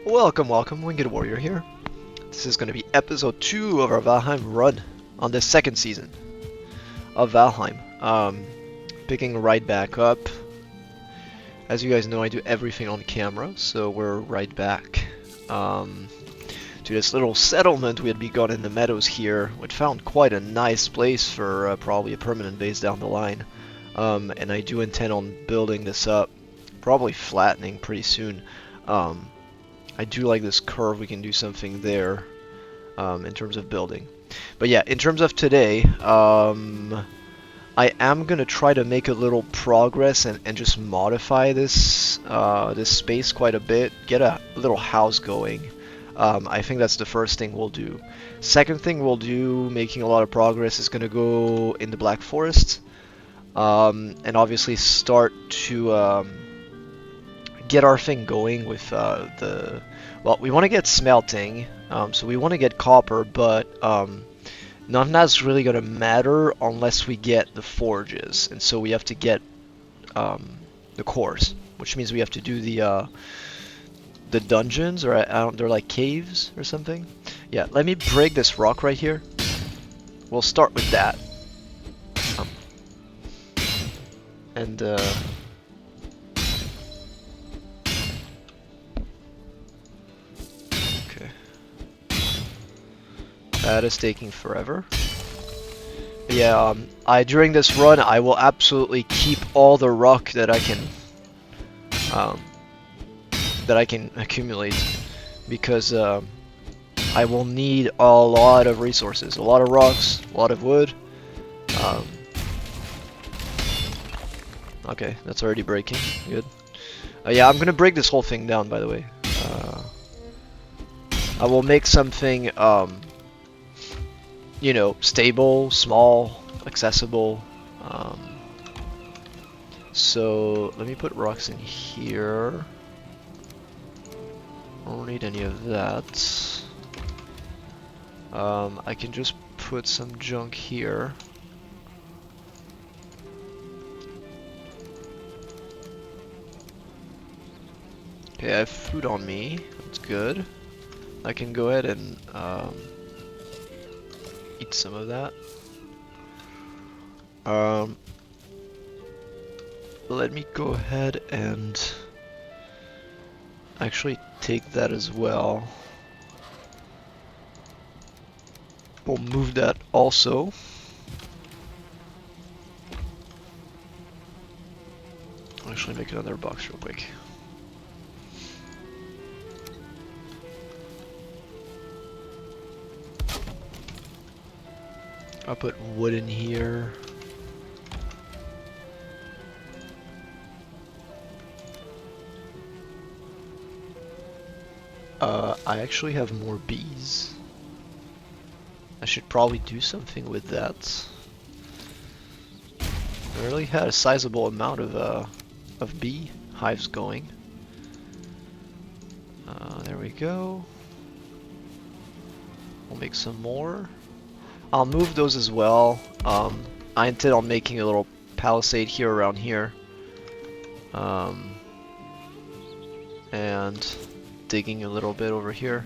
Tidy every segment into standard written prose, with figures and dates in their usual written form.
Welcome, Winged Warrior here. This is going to be episode 2 of our Valheim run on the second season of Valheim. Picking right back up. As you guys know, I do everything on camera, so we're right back to this little settlement we had begun in the meadows here. We found quite a nice place for probably a permanent base down the line. And I do intend on building this up, probably flattening pretty soon. I do like this curve. We can do something there in terms of building. But yeah, in terms of today, I am gonna try to make a little progress and just modify this this space quite a bit. Get a little house going. I think that's the first thing we'll do. Second thing we'll do, making a lot of progress, is gonna go in the Black Forest, and obviously start to get our thing going with well, we want to get smelting, so we want to get copper, but none of that's really going to matter unless we get the forges, and so we have to get the cores, which means we have to do the dungeons, or they're like caves or something. Yeah, let me break this rock right here. We'll start with that. And that is taking forever. Yeah, during this run I will absolutely keep all the rock that I can accumulate, because I will need a lot of resources, a lot of rocks, a lot of wood. Okay, that's already breaking. Good. Yeah, I'm gonna break this whole thing down, by the way. I will make something you know, stable, small, accessible. So let me put rocks in here. I don't need any of that. I can just put some junk here. Okay, I have food on me. That's good. I can go ahead and eat some of that. Let me go ahead and actually take that as well. We'll move that also. I'll actually make another box real quick. I'll put wood in here. I actually have more bees. I should probably do something with that. I really had a sizable amount of bee hives going. There we go. We'll make some more. I'll move those as well. I intend on making a little palisade here around here. And digging a little bit over here.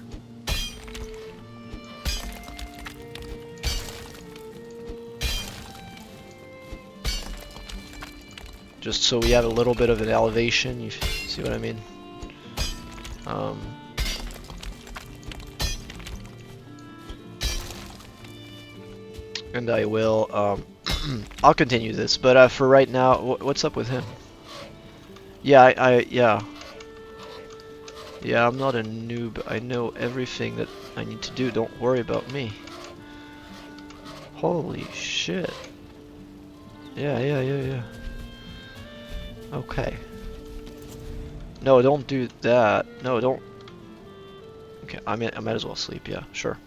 Just so we have a little bit of an elevation, you see what I mean? And I will, I'll continue this, but for right now, what's up with him? Yeah, yeah, I'm not a noob. I know everything that I need to do. Don't worry about me. Holy shit. Yeah. Okay. No, don't do that. No, don't. Okay, I might as well sleep. Yeah, sure.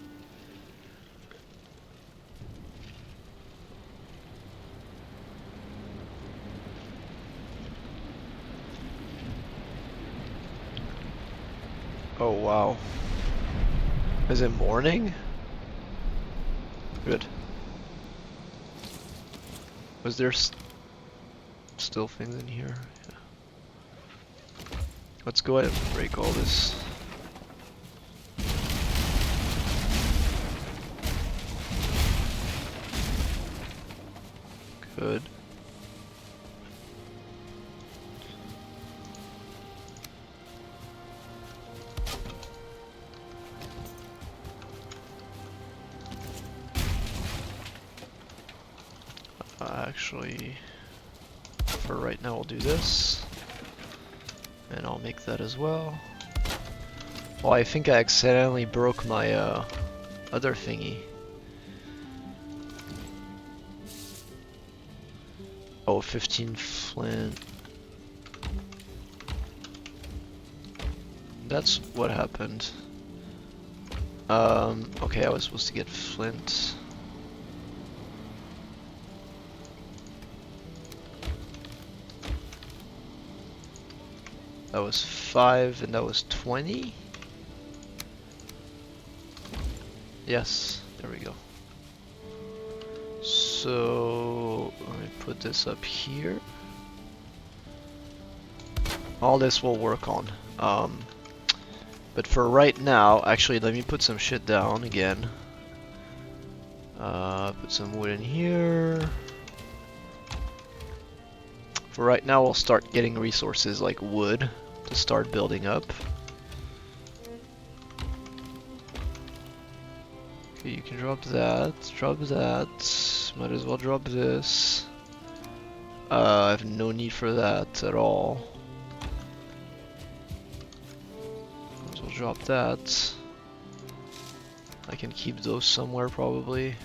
Oh wow. Is it morning? Good. Was there still things in here? Yeah. Let's go ahead and break all this good. Actually, for right now, we'll do this. And I'll make that as well. Oh, I think I accidentally broke my other thingy. Oh, 15 flint. That's what happened. Okay, I was supposed to get flint. That was 5 and that was 20? Yes, there we go. So, let me put this up here. All this will work on. But for right now, actually let me put some shit down again. Put some wood in here. For right now, we'll start getting resources like wood to start building up. Okay, you can drop that, drop that. Might as well drop this. I have no need for that at all. Might as well drop that. I can keep those somewhere probably.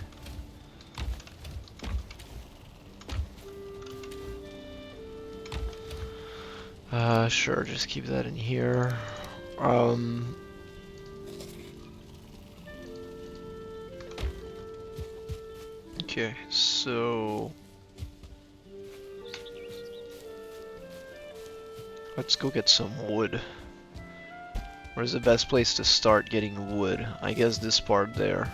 Sure, just keep that in here. Okay, so let's go get some wood. Where's the best place to start getting wood? I guess this part there.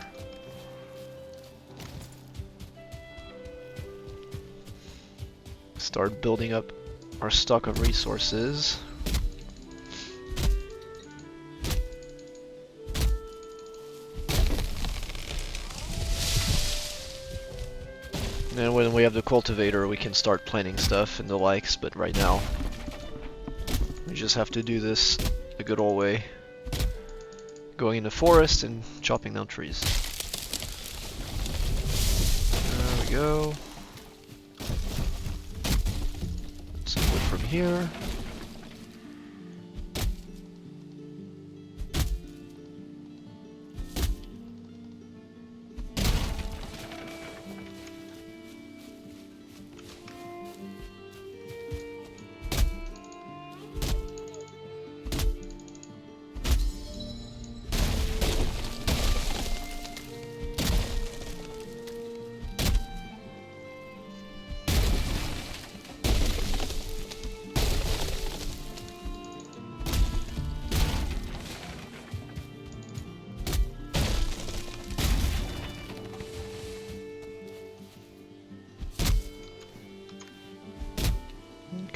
Start building up our stock of resources. And when we have the cultivator, we can start planting stuff and the likes, but right now, we just have to do this the good old way. Going in the forest and chopping down trees. There we go. Some wood from here.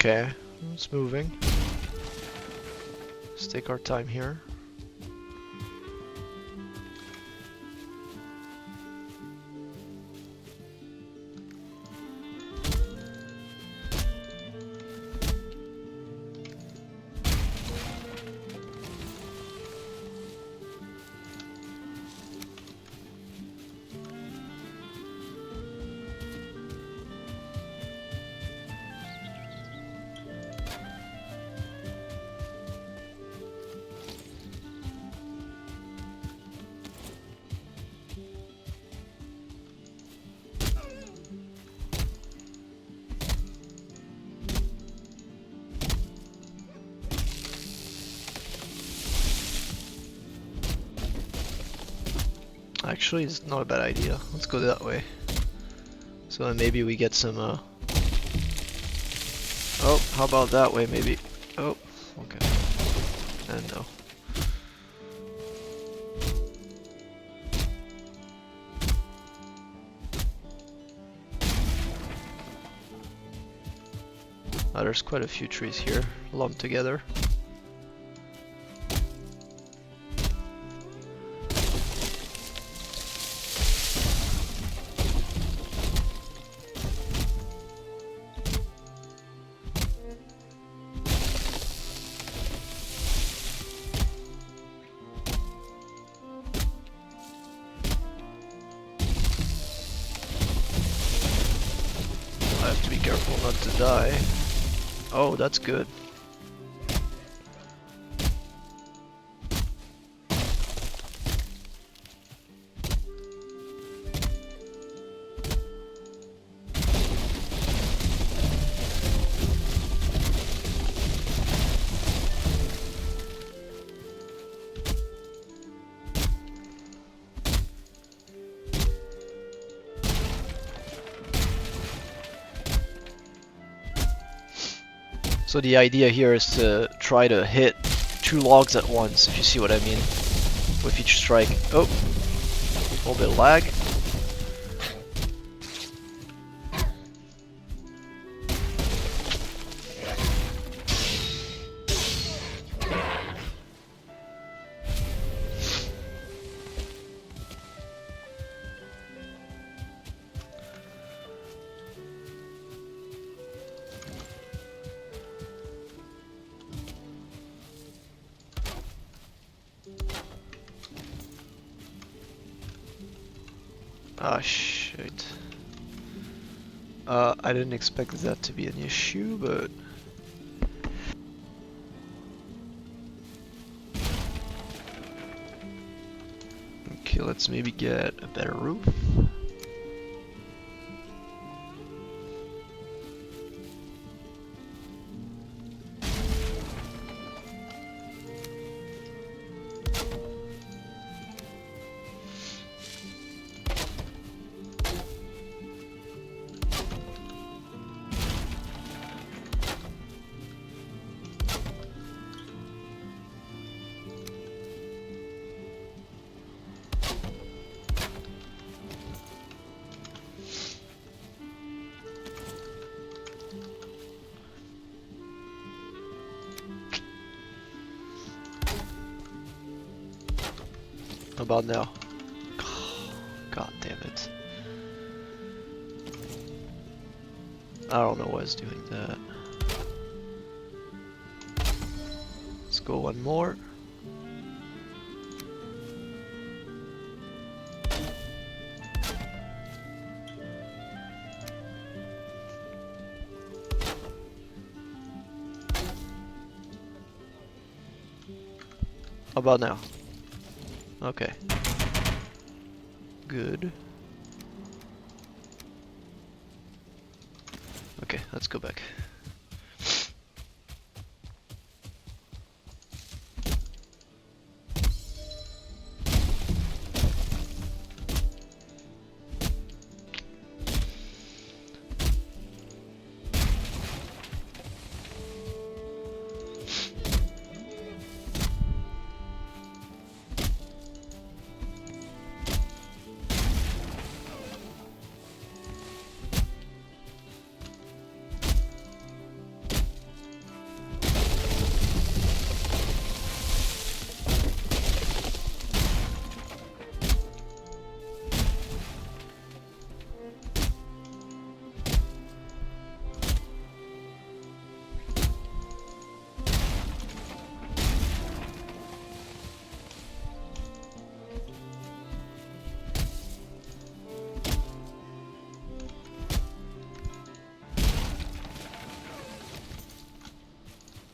Okay, it's moving. Let's take our time here. Actually, it's not a bad idea. Let's go that way. So then maybe we get some, Oh, how about that way, maybe? Oh, okay. And no. There's quite a few trees here, lumped together. not to die. Oh, that's good. So the idea here is to try to hit 2 logs at once, if you see what I mean, with each strike. Oh, a little bit of lag. Ah, shit. I didn't expect that to be an issue, but... Okay, let's maybe get a better roof. About now. God damn it. I don't know why it's doing that. Let's go one more. How about now? Okay. Good. Okay, let's go back.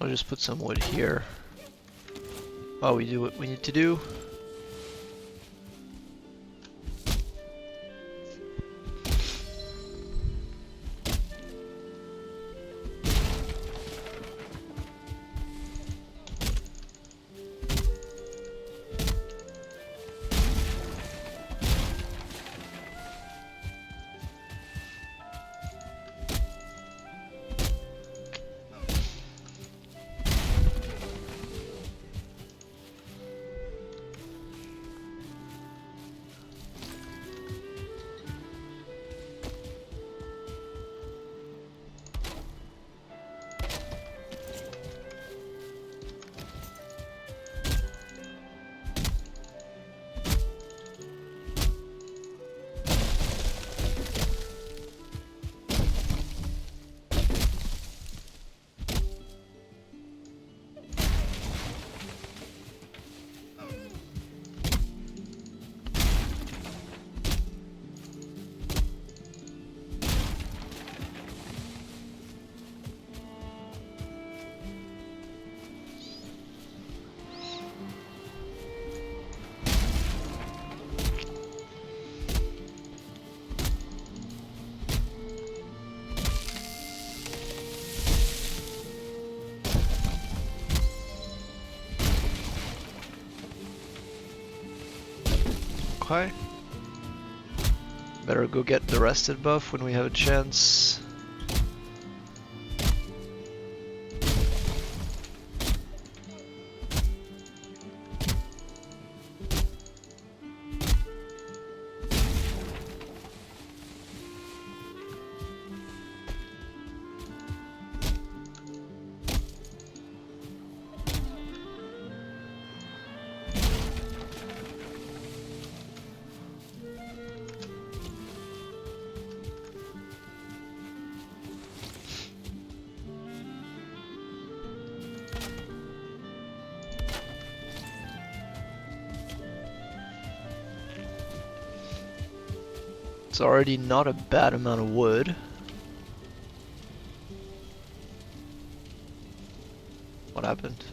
I'll just put some wood here. Oh, we do what we need to do. Okay. Better go get the rested buff when we have a chance. It's already not a bad amount of wood. What happened?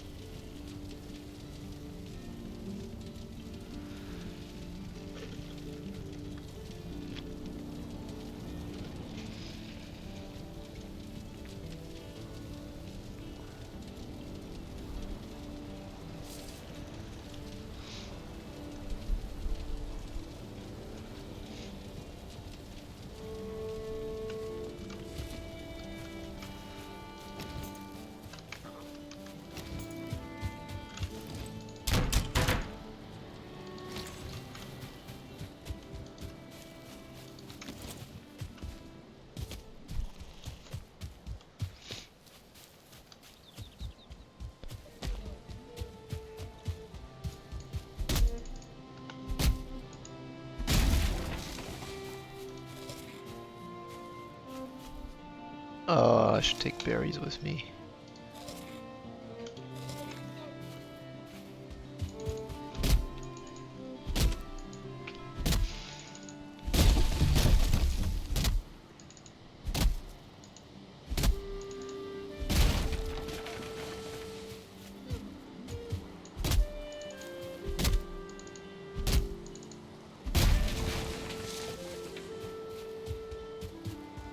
I should take berries with me.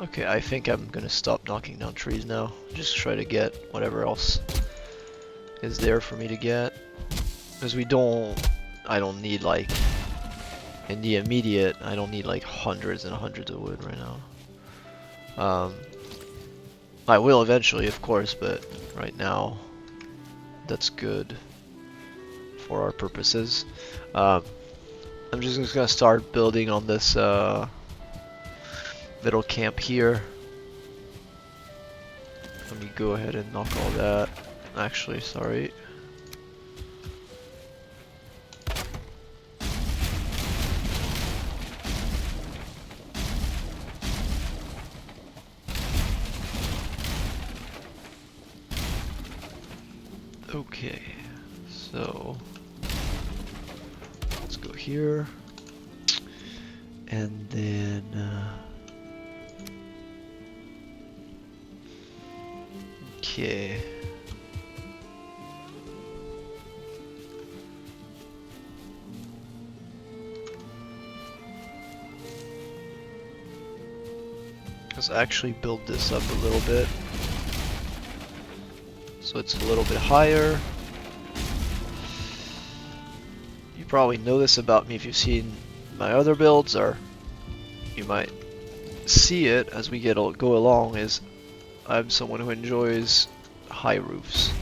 Okay, I think I'm gonna stop knocking down trees now. Just try to get whatever else is there for me to get. Because I don't need like, in the immediate, I don't need like hundreds and hundreds of wood right now. I will eventually, of course, but right now, that's good for our purposes. I'm just gonna start building on this little camp here. Let me go ahead and knock all that. Actually, sorry. Okay, so let's go here, and then okay. Let's actually build this up a little bit. So it's a little bit higher. You probably know this about me if you've seen my other builds, or you might see it as we go along, is I'm someone who enjoys high roofs.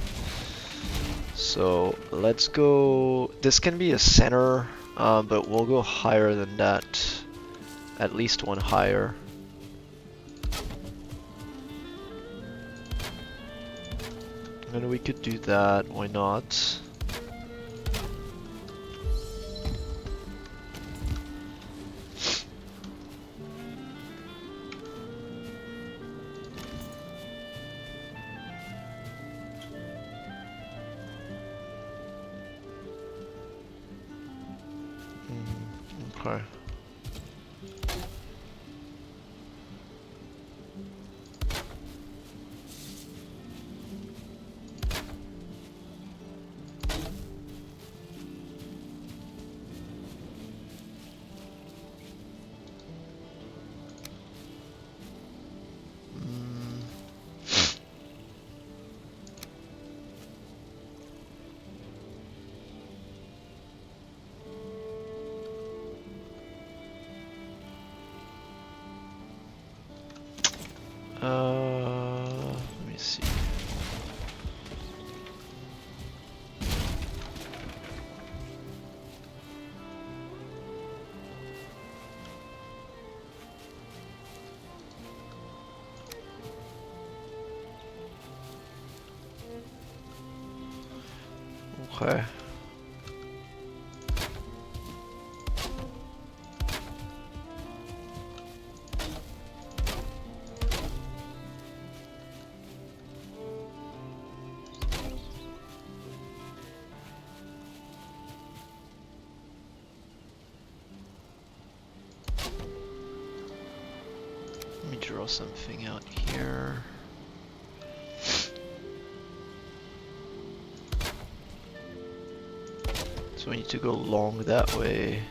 So let's go, this can be a center, but we'll go higher than that, at least one higher. And we could do that, why not? Okay. Okay. Let me draw something out here. So we need to go long that way.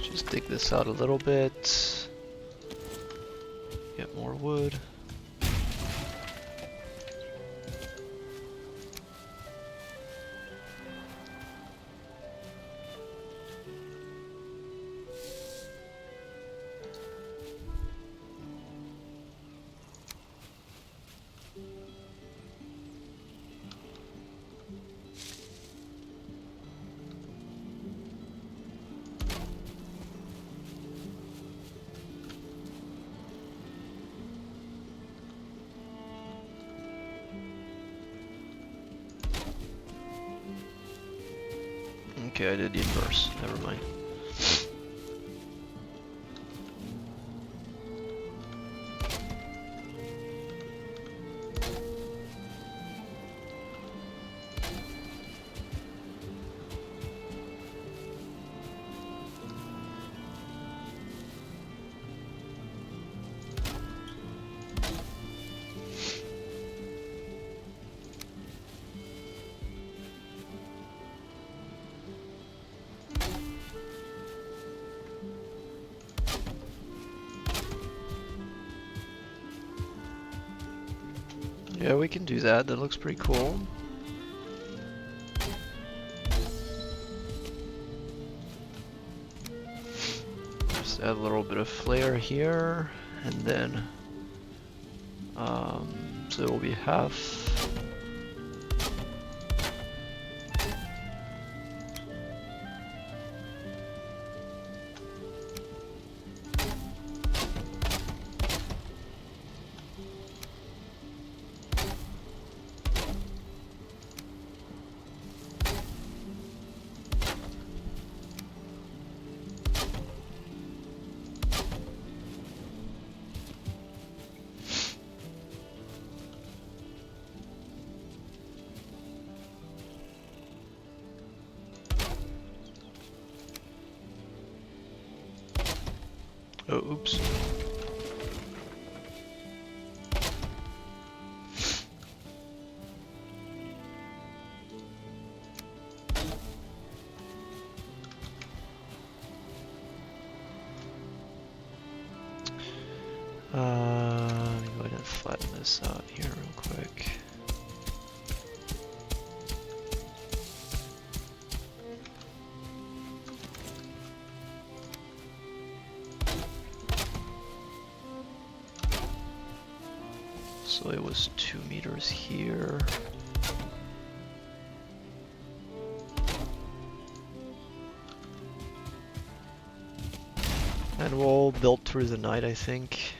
Just dig this out a little bit. Get more wood. Okay, I did the inverse. Never mind. Yeah, we can do that. That looks pretty cool. Just add a little bit of flair here, and then so it will be half. Oh, oops. Let me go ahead and flatten this out here real quick. So it was 2 meters here. And we'll build through the night, I think.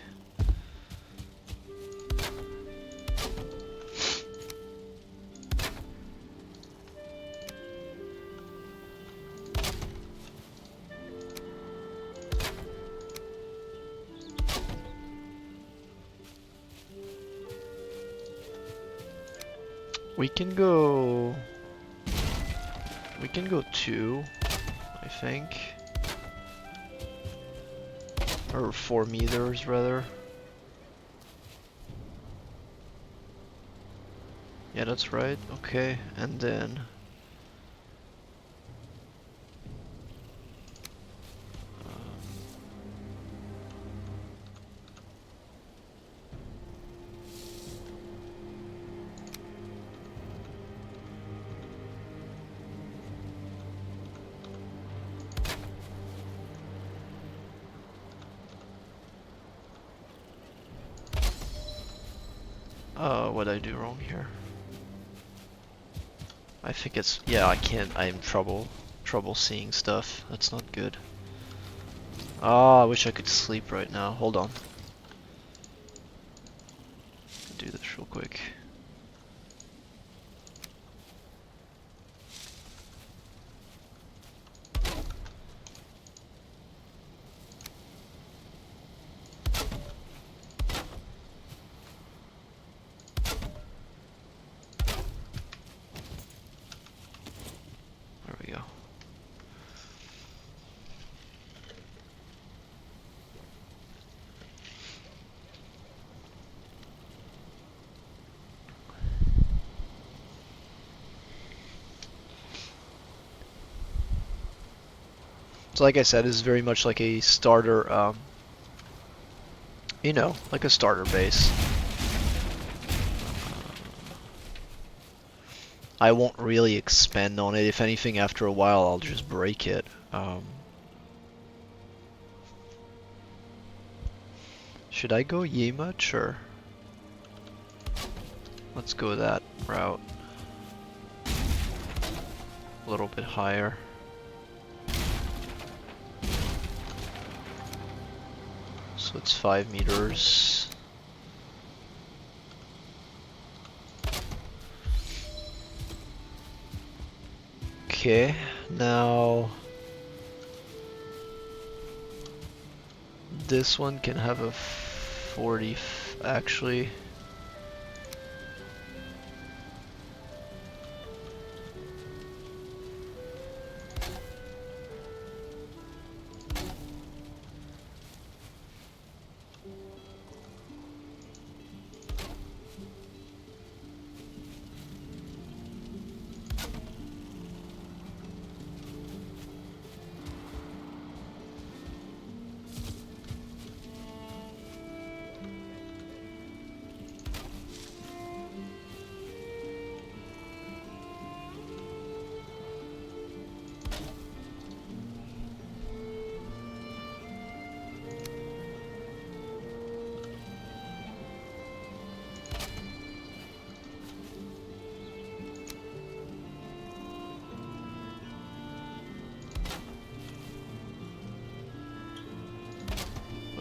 We can go 2, I think. Or 4 meters rather. Yeah, that's right. Okay, and then What did I do wrong here? I think it's, yeah, I can't, I'm trouble seeing stuff. That's not good. Ah, I wish I could sleep right now. Hold on. Do this real quick. There we go. So like I said, this is very much like a starter, you know, like a starter base. I won't really expand on it. If anything, after a while, I'll just break it. Should I go yay much, or let's go that route? A little bit higher. So it's 5 meters. Okay, now this one can have a 40 actually.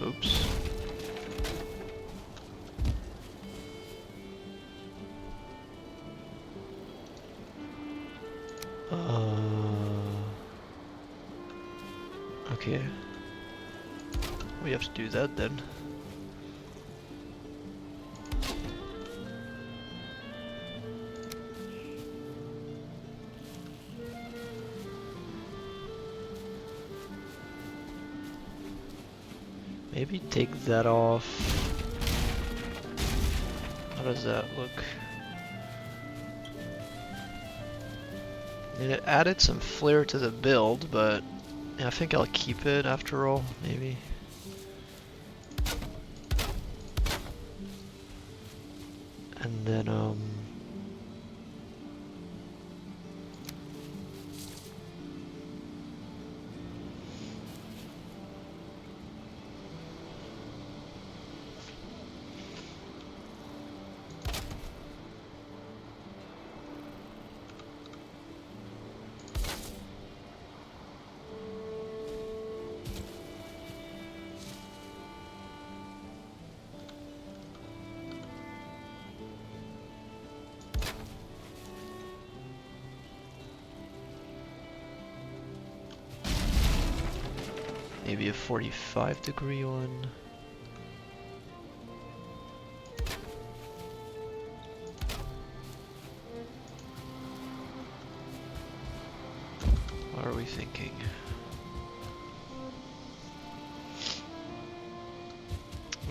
Oops. Okay. We have to do that then. Maybe take that off. How does that look? It added some flair to the build, but yeah, I think I'll keep it after all, maybe. And then, maybe a 45-degree one. What are we thinking?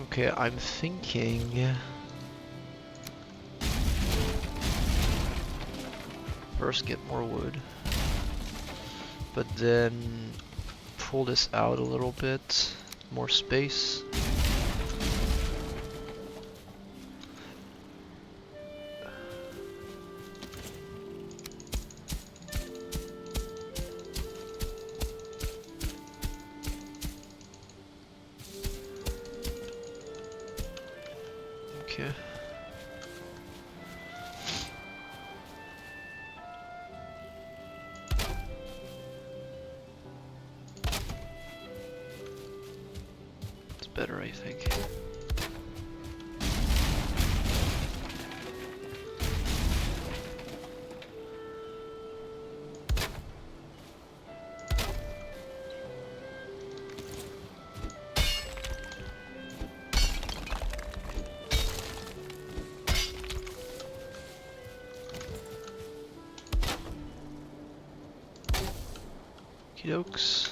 Okay, I'm thinking first get more wood, but then pull this out a little bit, more space. Okay. better, I think. Okey-dokes.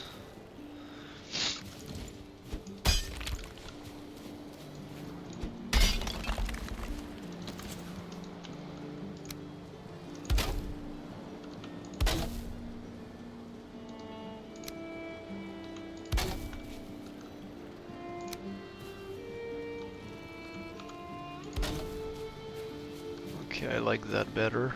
Okay, I like that better.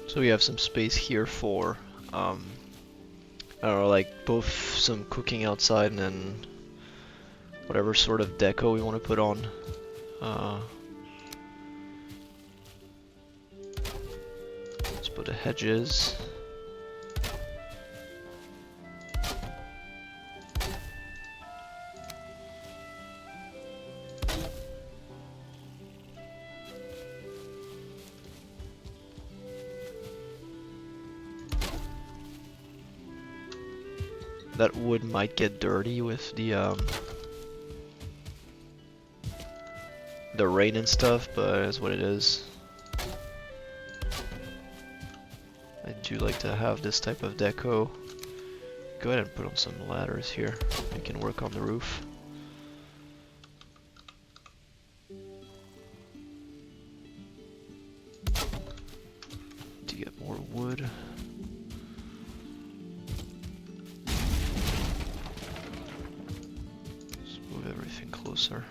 So we have some space here for, I don't know, like both some cooking outside and then whatever sort of deco we want to put on. Let's put the hedges. That wood might get dirty with the rain and stuff, but it's what it is. I do like to have this type of deco. Go ahead and put on some ladders here. We can work on the roof. To get more wood. Everything closer.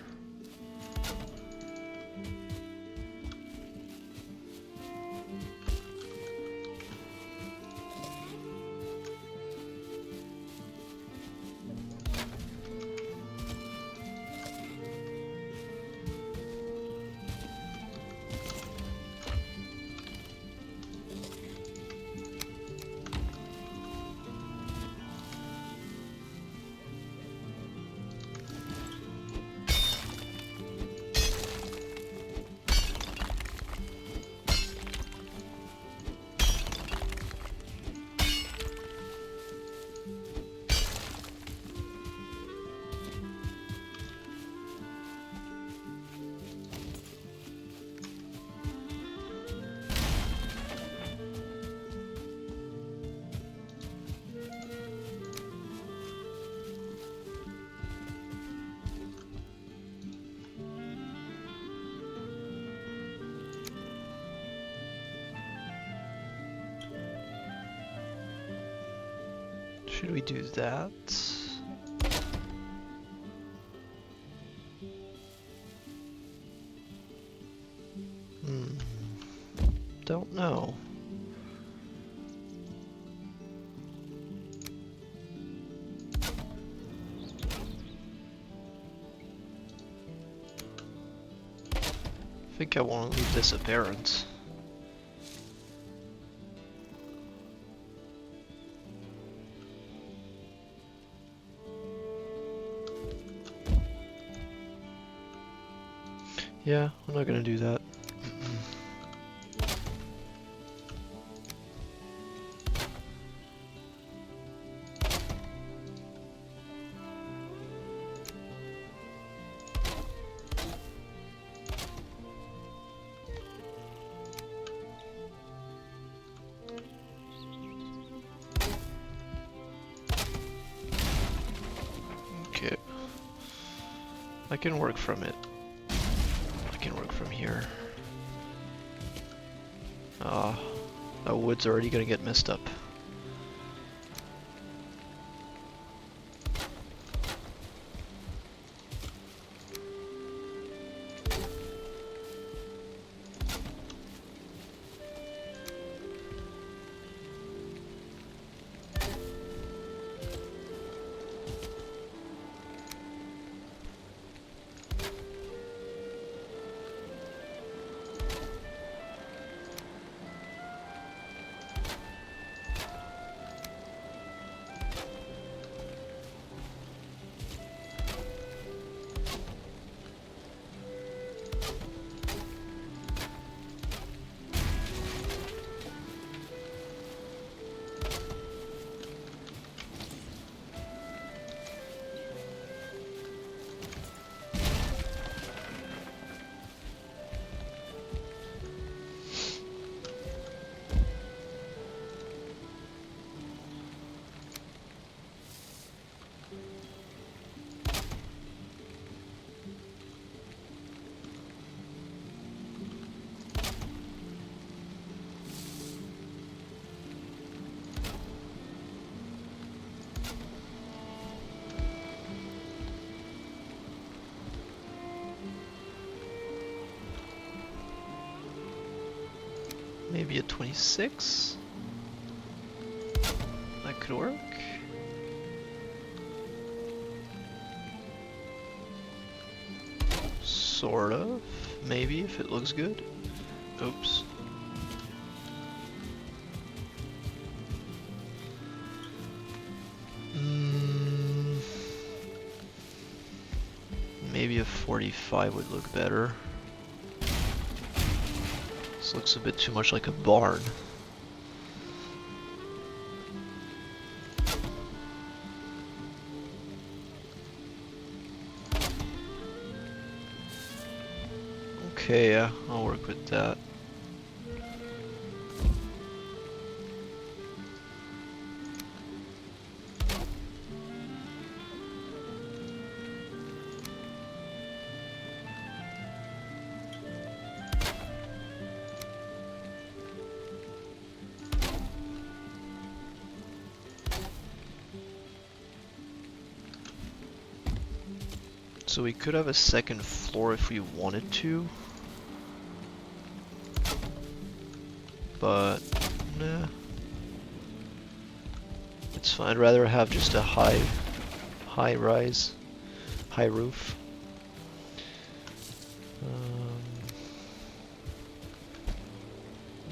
Should we do that? Don't know. I think I want to leave this apparent. Yeah, I'm not gonna do that. Okay. I can work from it. I can work from here. That wood's already gonna get messed up. Maybe a 26? That could work. Sort of. Maybe, if it looks good. Oops. Maybe a 45 would look better. This looks a bit too much like a barn. Okay, yeah, I'll work with that. So we could have a second floor if we wanted to. But, nah. It's fine. I'd rather have just a high rise, high roof.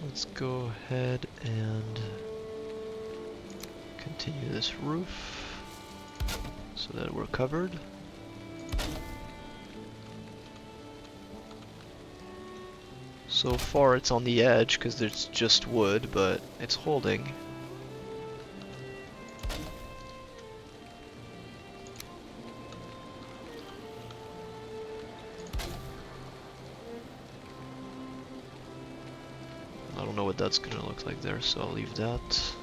Let's go ahead and continue this roof so that we're covered. So far it's on the edge because there's just wood, but it's holding. I don't know what that's gonna look like there, so I'll leave that.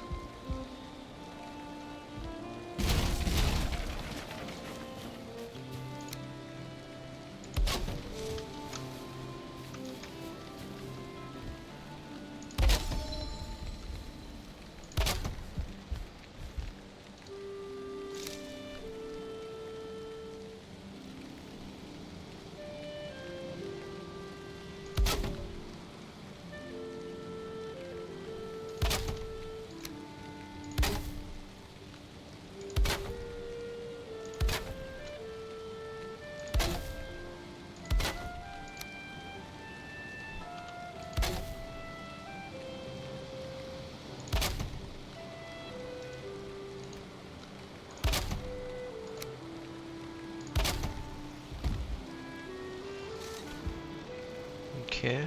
Okay.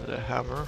With a hammer.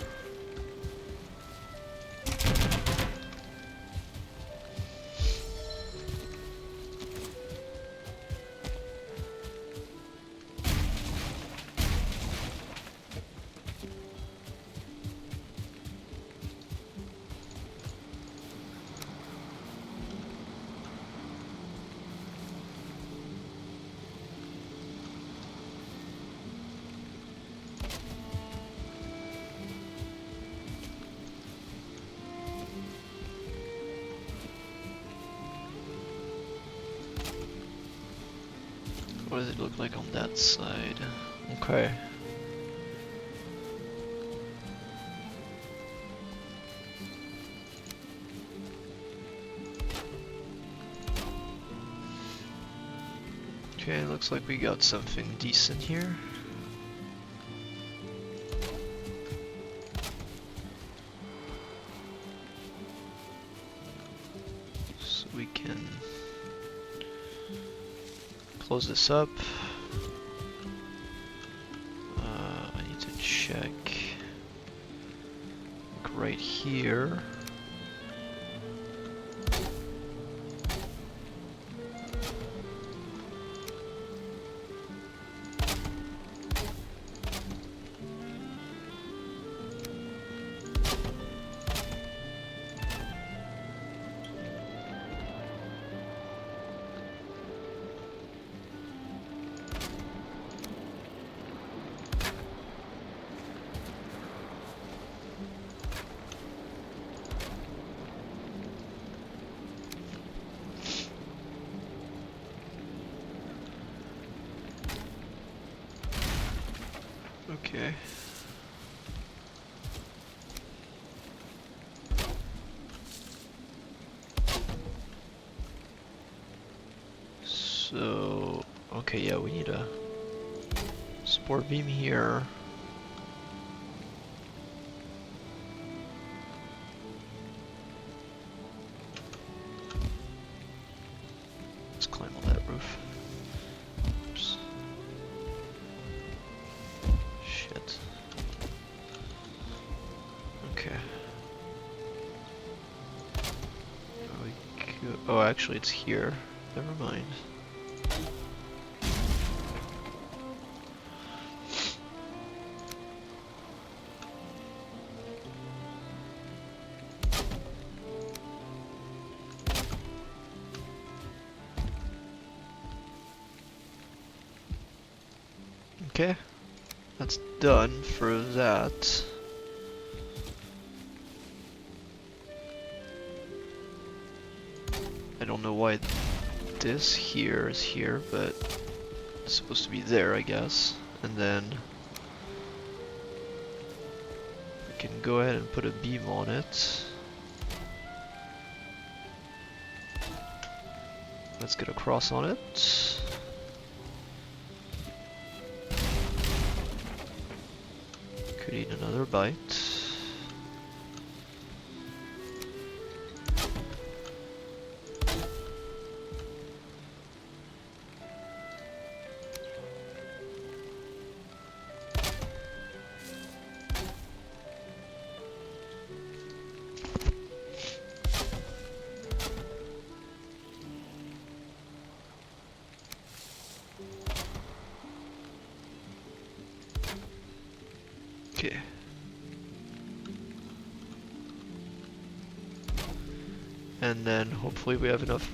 What does it look like on that side? Okay. Okay, looks like we got something decent here. So we can close this up. I need to check right here. Okay. So, okay, yeah, we need a support beam here. Let's climb on that roof. Oops. Shit. Okay. Oh, actually, it's here. Never mind. Okay, that's done for that. I don't know why this here is here, but it's supposed to be there, I guess. And then we can go ahead and put a beam on it. Let's get a cross on it. Could eat another bite. Okay. And then hopefully we have enough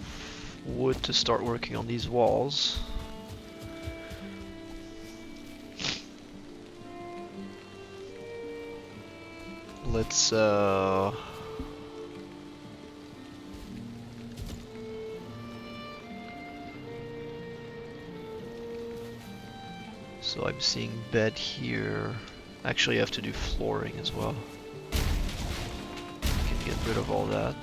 wood to start working on these walls. Let's so I'm seeing bed here. Actually, I have to do flooring as well. I can get rid of all that.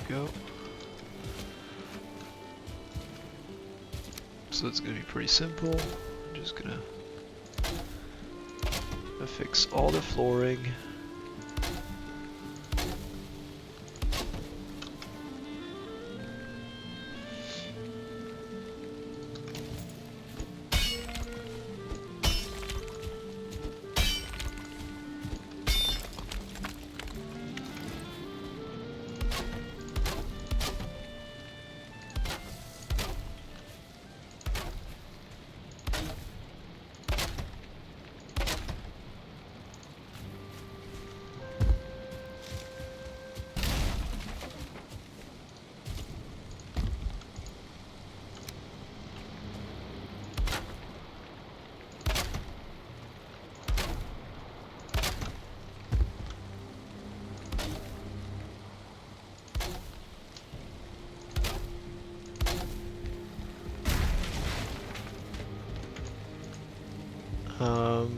Go. So it's gonna be pretty simple. I'm just gonna fix all the flooring.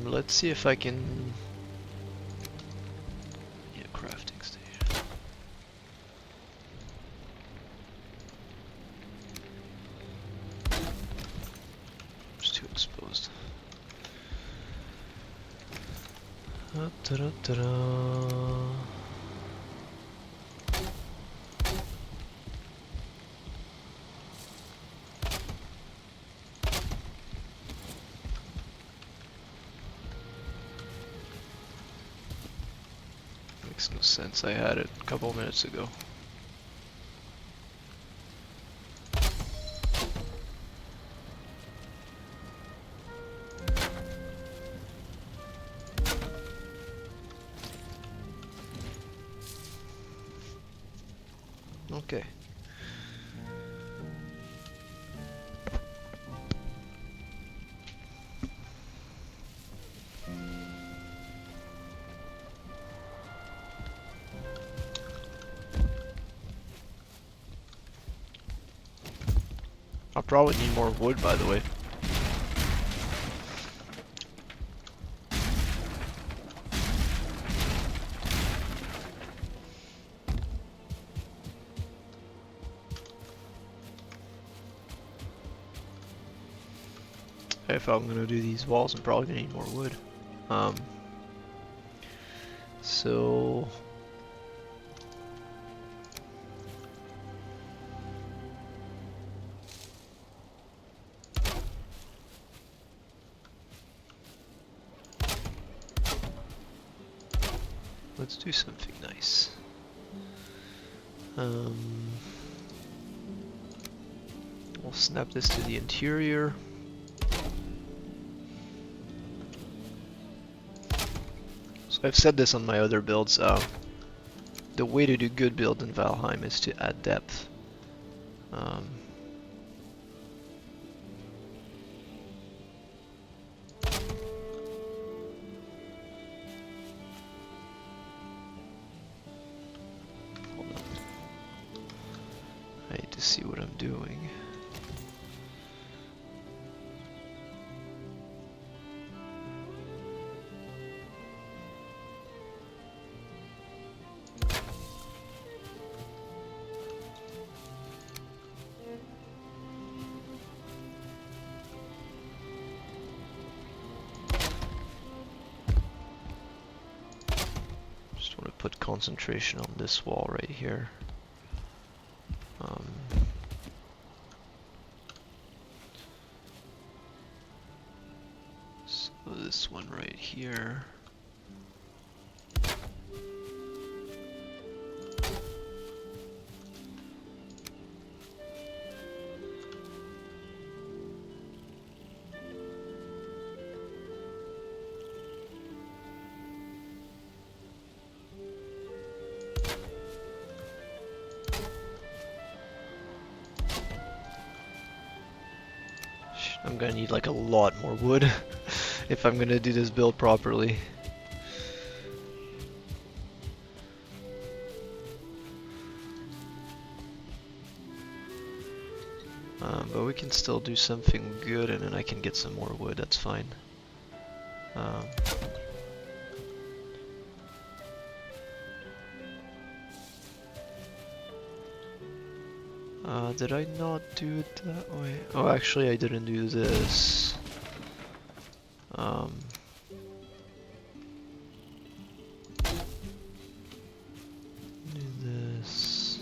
Let's see if I can... Yeah, crafting station. It's too exposed. Da-da-da-da. Makes no sense, I had it a couple minutes ago. Okay. I'll probably need more wood, by the way. If I'm gonna do these walls, I'm probably gonna need more wood. So let's do something nice. We'll snap this to the interior. So I've said this on my other builds. The way to do good build in Valheim is to add depth. Hold on. I need to see what I'm doing. Just want to put concentration on this wall right here. So this one right here. I'm gonna need like a lot more wood if I'm gonna do this build properly. But we can still do something good and then I can get some more wood, that's fine. Did I not do it that way? Oh, actually I didn't do this. Do this.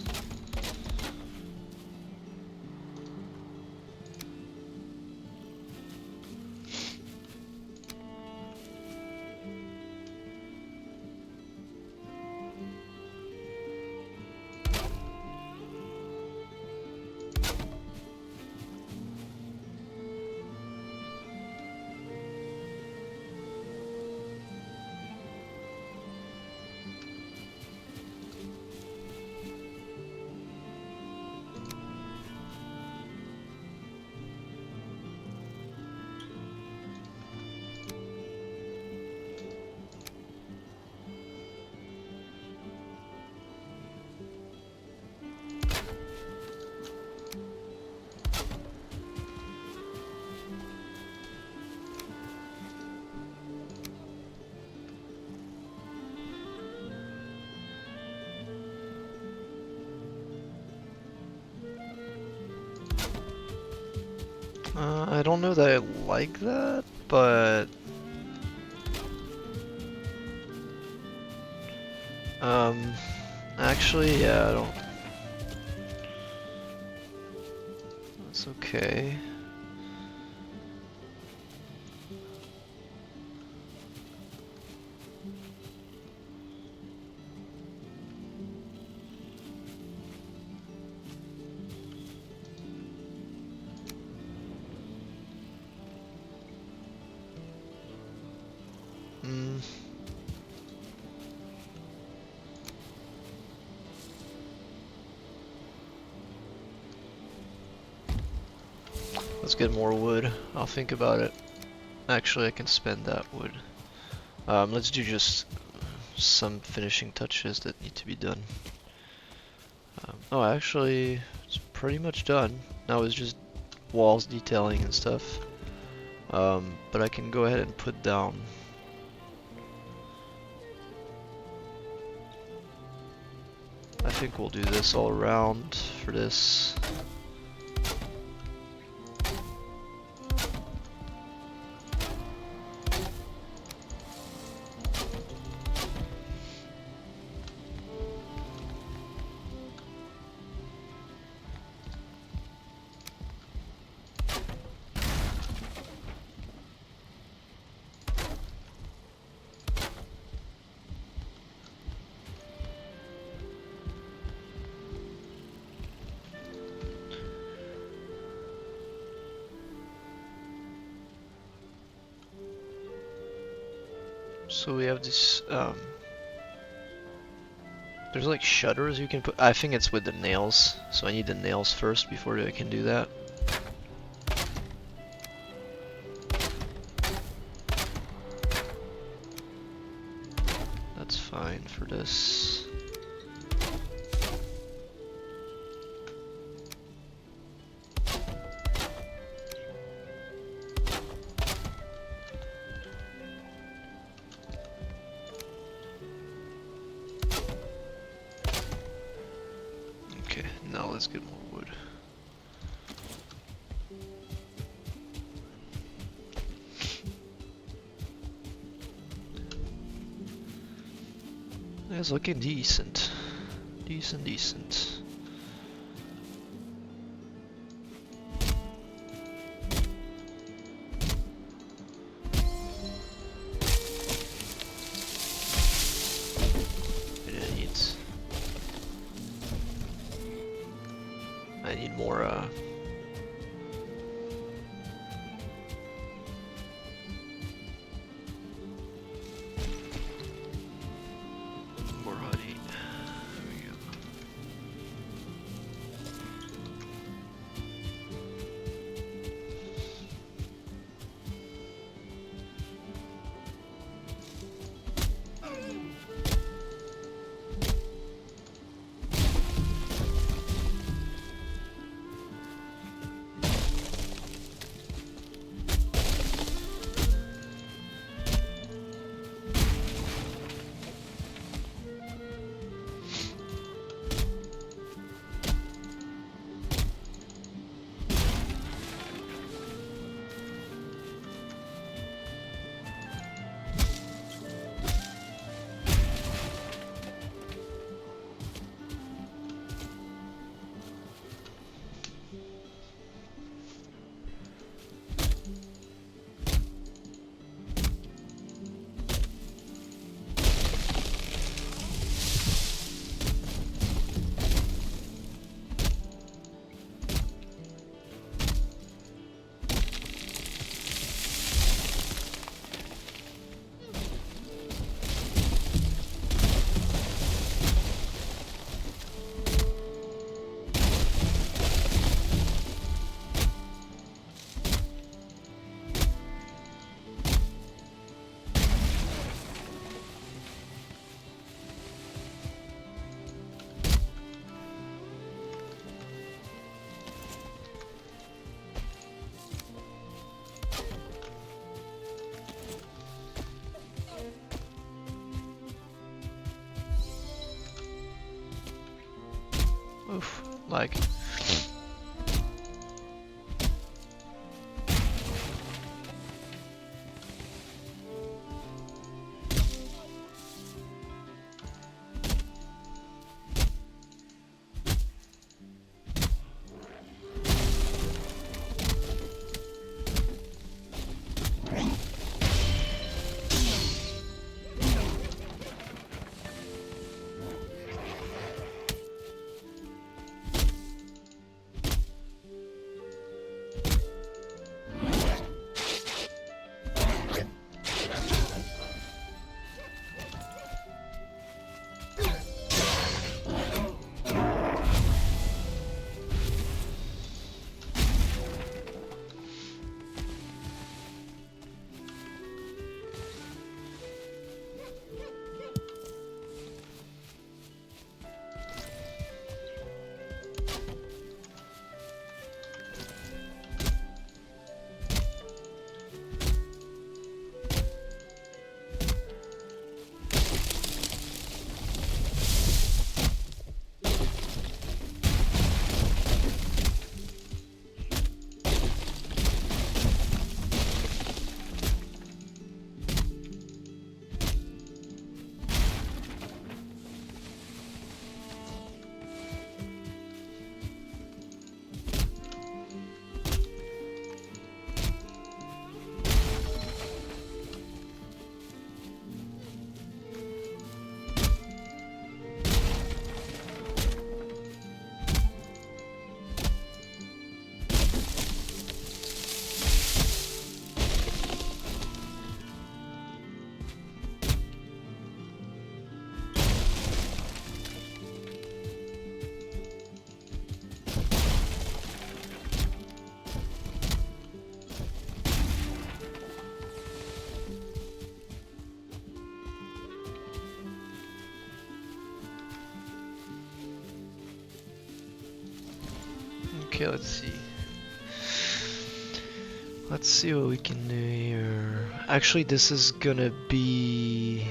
I don't know that I like that, but actually, yeah, I don't. That's okay. Hmm. Let's get more wood. I'll think about it. Actually, I can spend that wood. Let's do just some finishing touches that need to be done. Oh, actually, it's pretty much done. Now it's just walls detailing and stuff. But I can go ahead and put down. I think we'll do this all around for this. So we have this, there's like shutters you can put. I think it's with the nails, so I need the nails first before I can do that. That's fine for this. Okay, now let's get more wood. It's looking decent. Decent. I need more, more honey. There we go. Oof, like. Okay, let's see. Let's see what we can do here. Actually, this is gonna be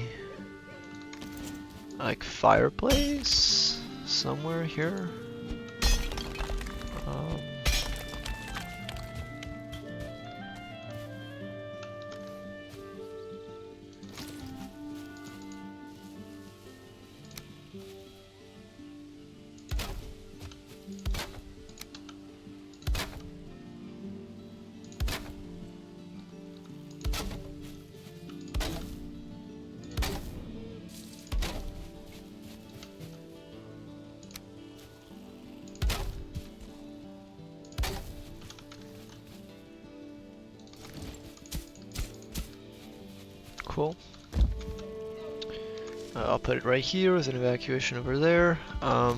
like fireplace somewhere here. Um, Cool. I'll put it right here with an evacuation over there. Do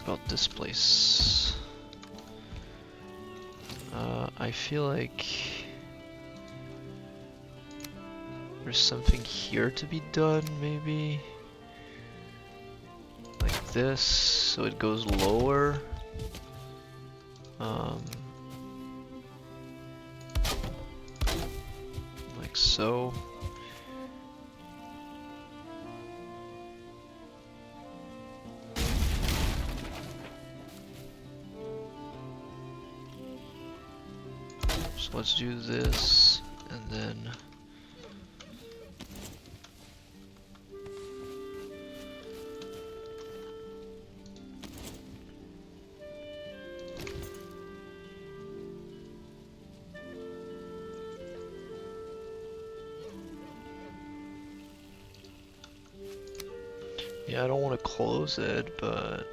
about this place. I feel like there's something here to be done, maybe like this, so it goes lower. Like so. So let's do this, and then yeah, I don't want to close it, but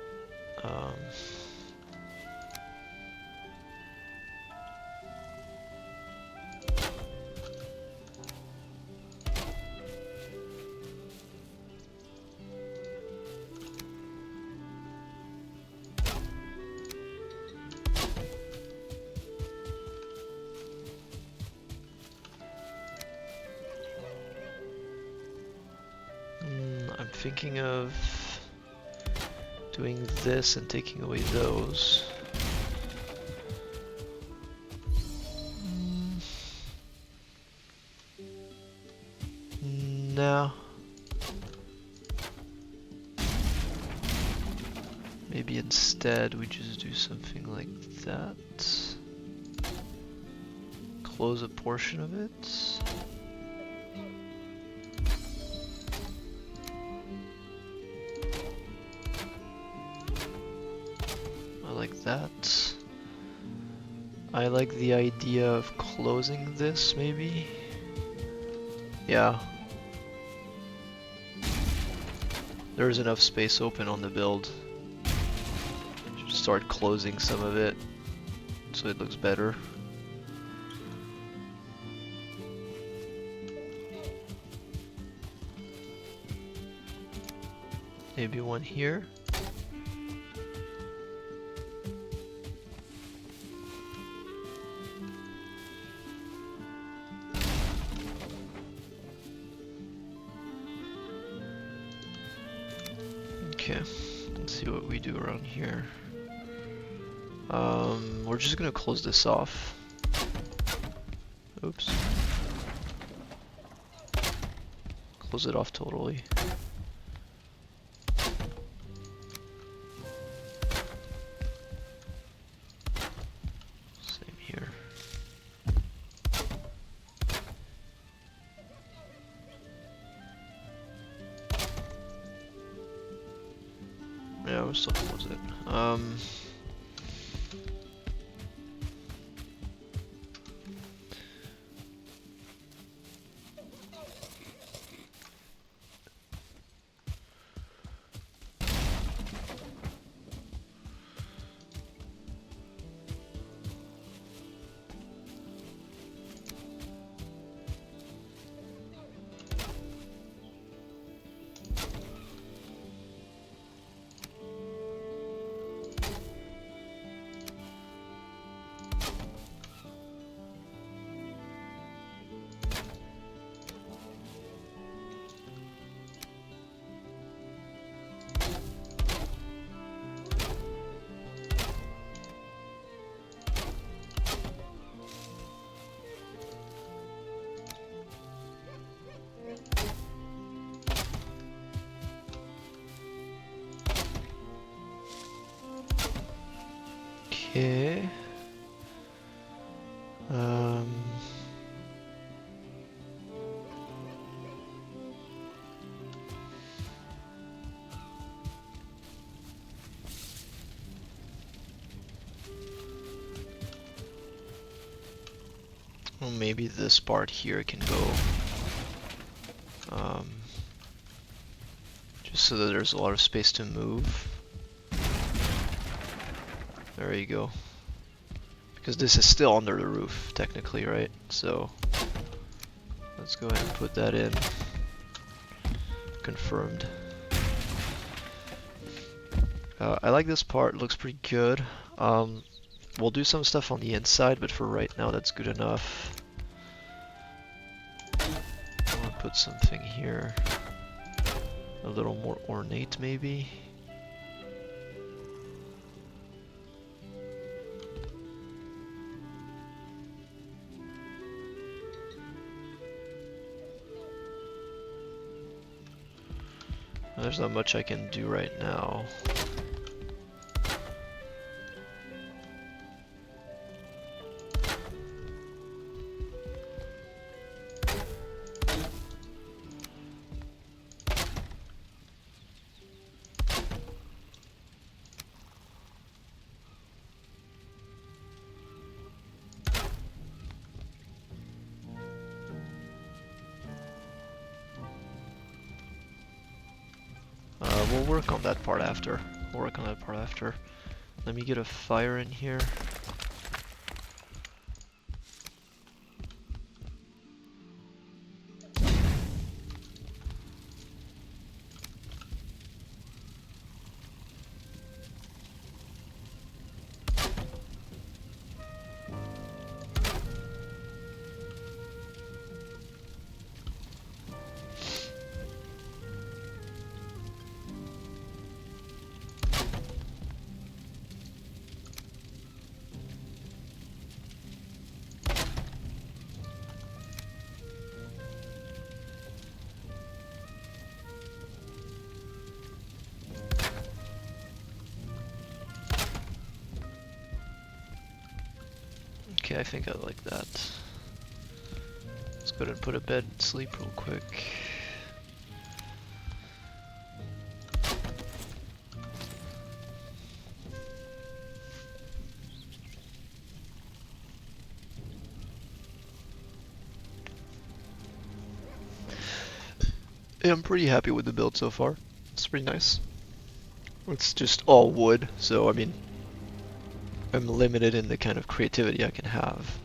I'm thinking of doing this and taking away those. No. Maybe instead we just do something like that. Close a portion of it. I like that. I like the idea of closing this, maybe. Yeah. There's enough space open on the build. Just start closing some of it so it looks better. Maybe one here. Okay, let's see what we do around here. We're just gonna close this off. Oops. Close it off totally. Same here. Yeah, we'll still close it. Eh. Well, maybe this part here can go. Just so that there's a lot of space to move. There you go. Because this is still under the roof, technically, right? So, let's go ahead and put that in. Confirmed. I like this part, looks pretty good. We'll do some stuff on the inside, but for right now that's good enough. I want to put something here. A little more ornate, maybe. There's not much I can do right now. We'll work on that part after. Let me get a fire in here. Okay, I think I like that. Let's go ahead and put a bed and sleep real quick. Yeah, I'm pretty happy with the build so far. It's pretty nice. It's just all wood, so I mean, I'm limited in the kind of creativity I can have.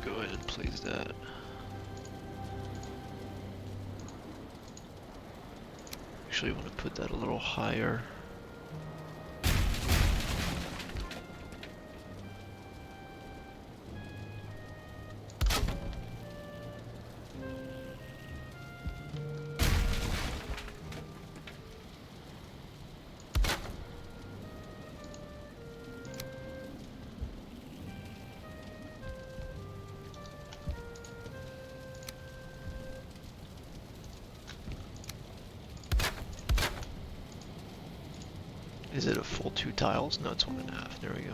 Go ahead and place that. Actually, I want to put that a little higher. Is it a full 2 tiles? No, it's 1.5. There we go.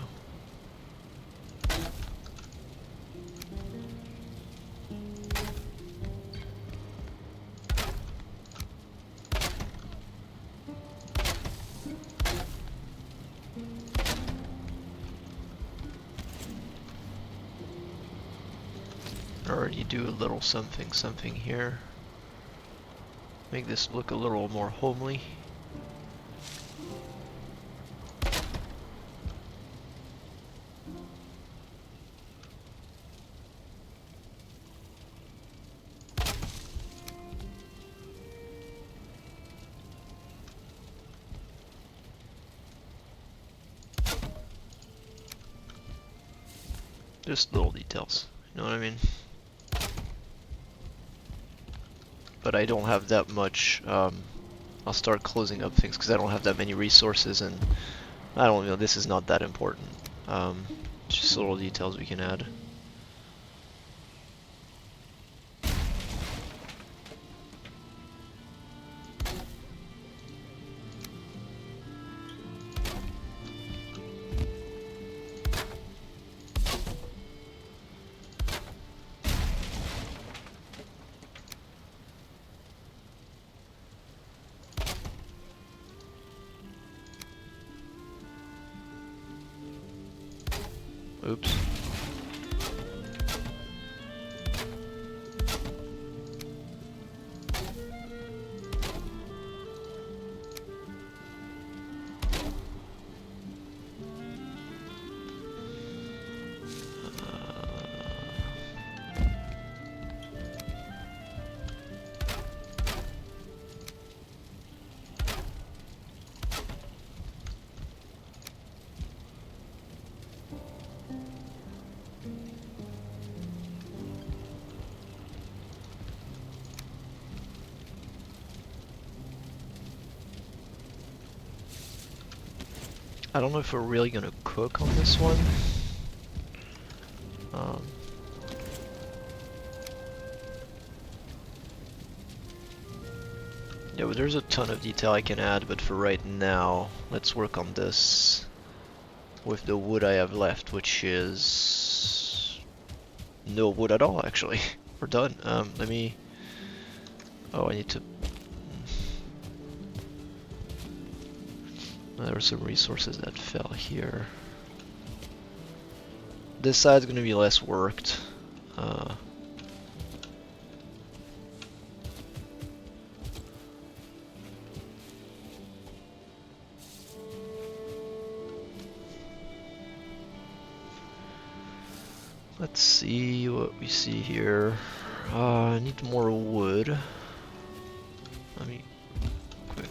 Already do a little something here. Make this look a little more homely. Just little details, you know what I mean? But I don't have that much, I'll start closing up things because I don't have that many resources, and I don't know, this is not that important. Just little details we can add. Oops. I don't know if we're really gonna cook on this one. Yeah, but there's a ton of detail I can add, but for right now, let's work on this with the wood I have left, which is no wood at all, actually. We're done. Let me... Oh, I need to... There were some resources that fell here. This side's gonna be less worked. Let's see what we see here. I need more wood. Let me quick.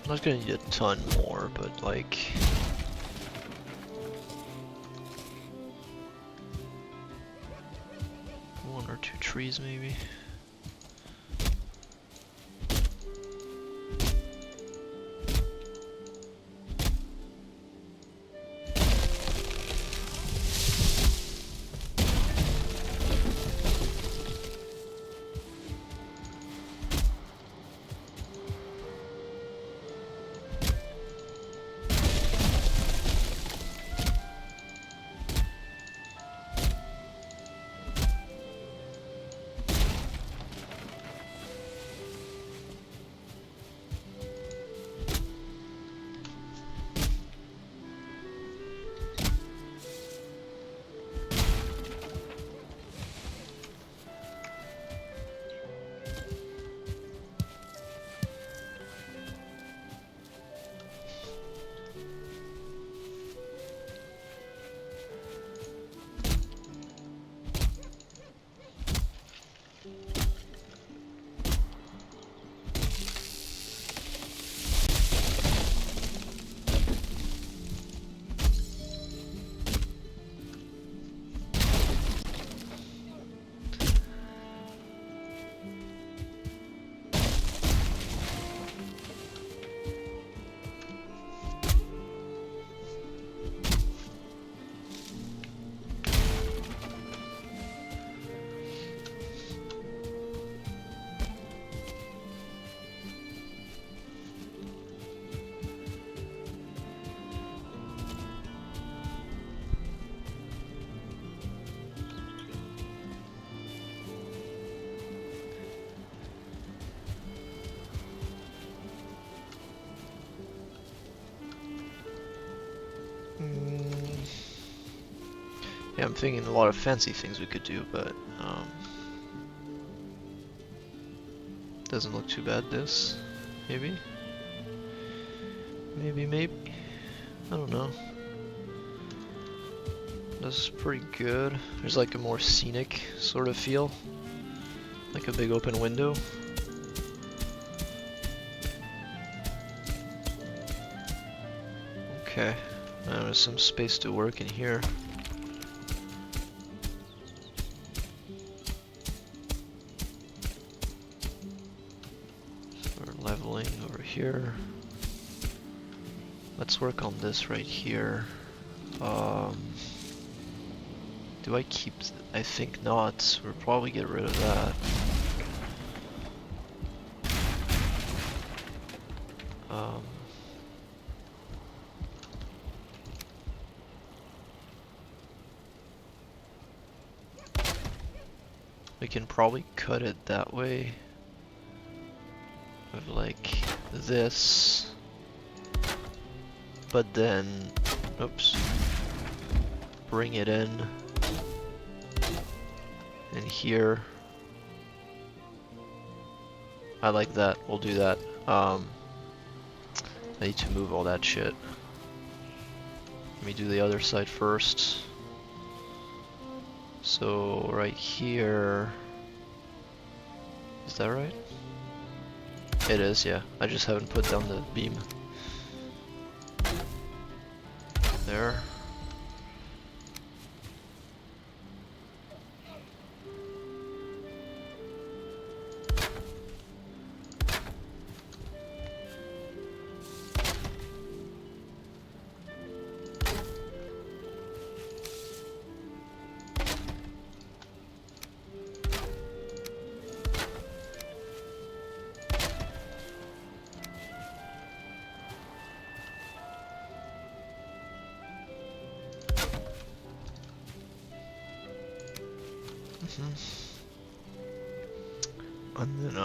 I'm not gonna need a ton more, but like... one or two trees maybe. Yeah, I'm thinking a lot of fancy things we could do, but doesn't look too bad, this, maybe? Maybe. I don't know. This is pretty good. There's like a more scenic sort of feel. Like a big open window. Okay. Now there's some space to work in here. So we're leveling over here. Let's work on this right here. Do I keep... I think not. We'll probably get rid of that. We can probably cut it that way. With like this. But then... Oops. Bring it in. And here. I like that. We'll do that. I need to move all that shit. Let me do the other side first. So right here. Is that right? It is, yeah. I just haven't put down the beam. There. And then,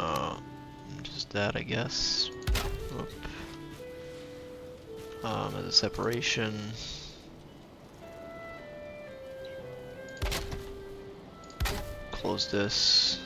just that, I guess. Oop. As a separation. Close this.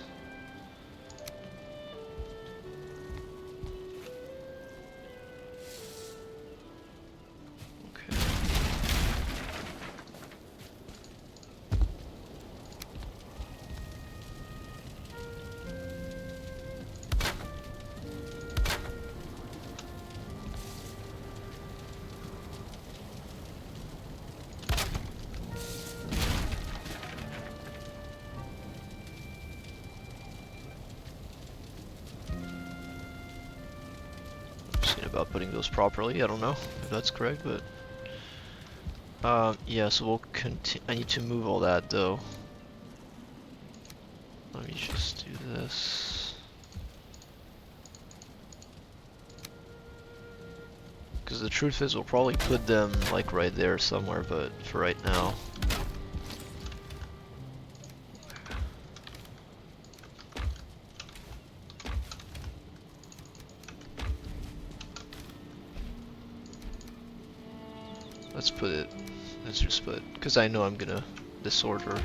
About putting those properly. I don't know if that's correct, but yeah, so we'll continue. I need to move all that though. Let me just do this. Because the truth is we'll probably put them like right there somewhere, but for right now. Let's just put it, because I know I'm gonna disorder.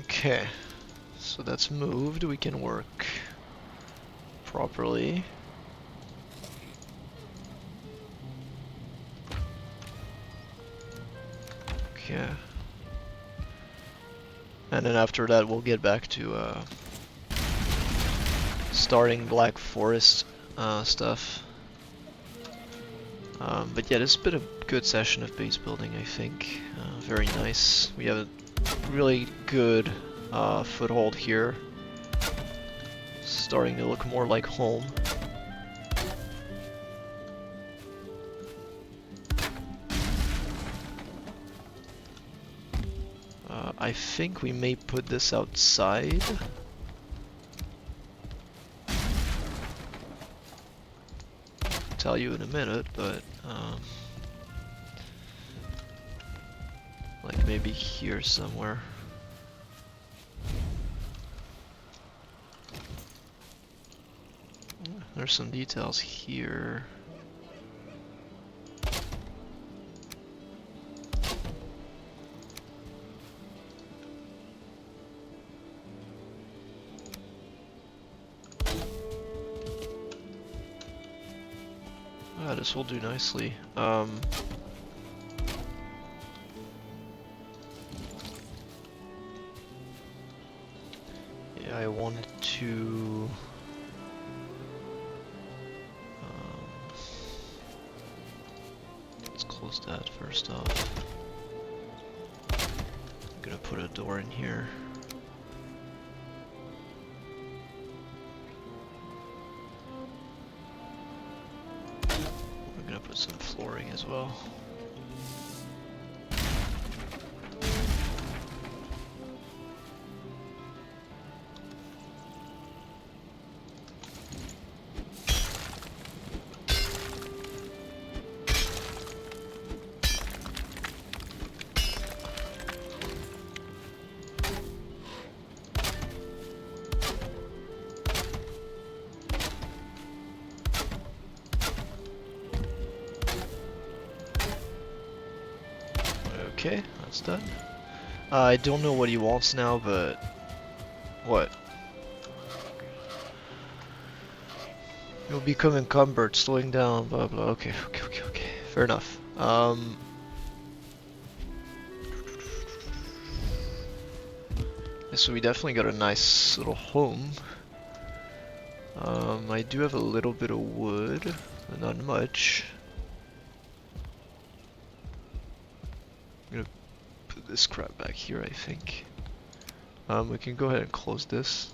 Okay, so that's moved. We can work properly. Okay. And then after that we'll get back to starting Black Forest stuff. But yeah, this has been a good session of base building, I think. Very nice. We have a really good foothold here. Starting to look more like home. I think we may put this outside. Tell you in a minute, but like maybe here somewhere. There's some details here. Ah, this will do nicely. Yeah, I wanted to let's close that first off. I'm gonna put a door in here. I'm gonna put some flooring as well. Okay, that's done. I don't know what he wants now, but... What? You'll become encumbered, slowing down, blah blah. Okay. Fair enough. Yeah, so we definitely got a nice little home. I do have a little bit of wood, not much. I'm gonna put this crap back here, I think. We can go ahead and close this.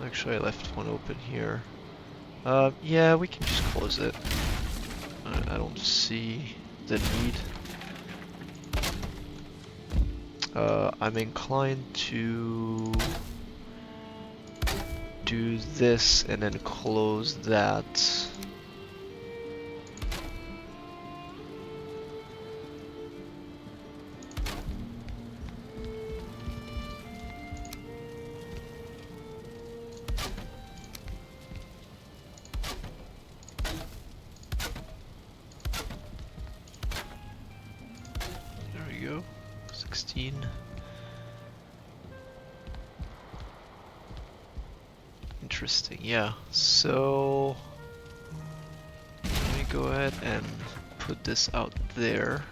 Actually, I left one open here. Yeah, we can just close it. I don't see the need. I'm inclined to do this and then close that. There we go. 16. Interesting, yeah. So let me go ahead and put this out there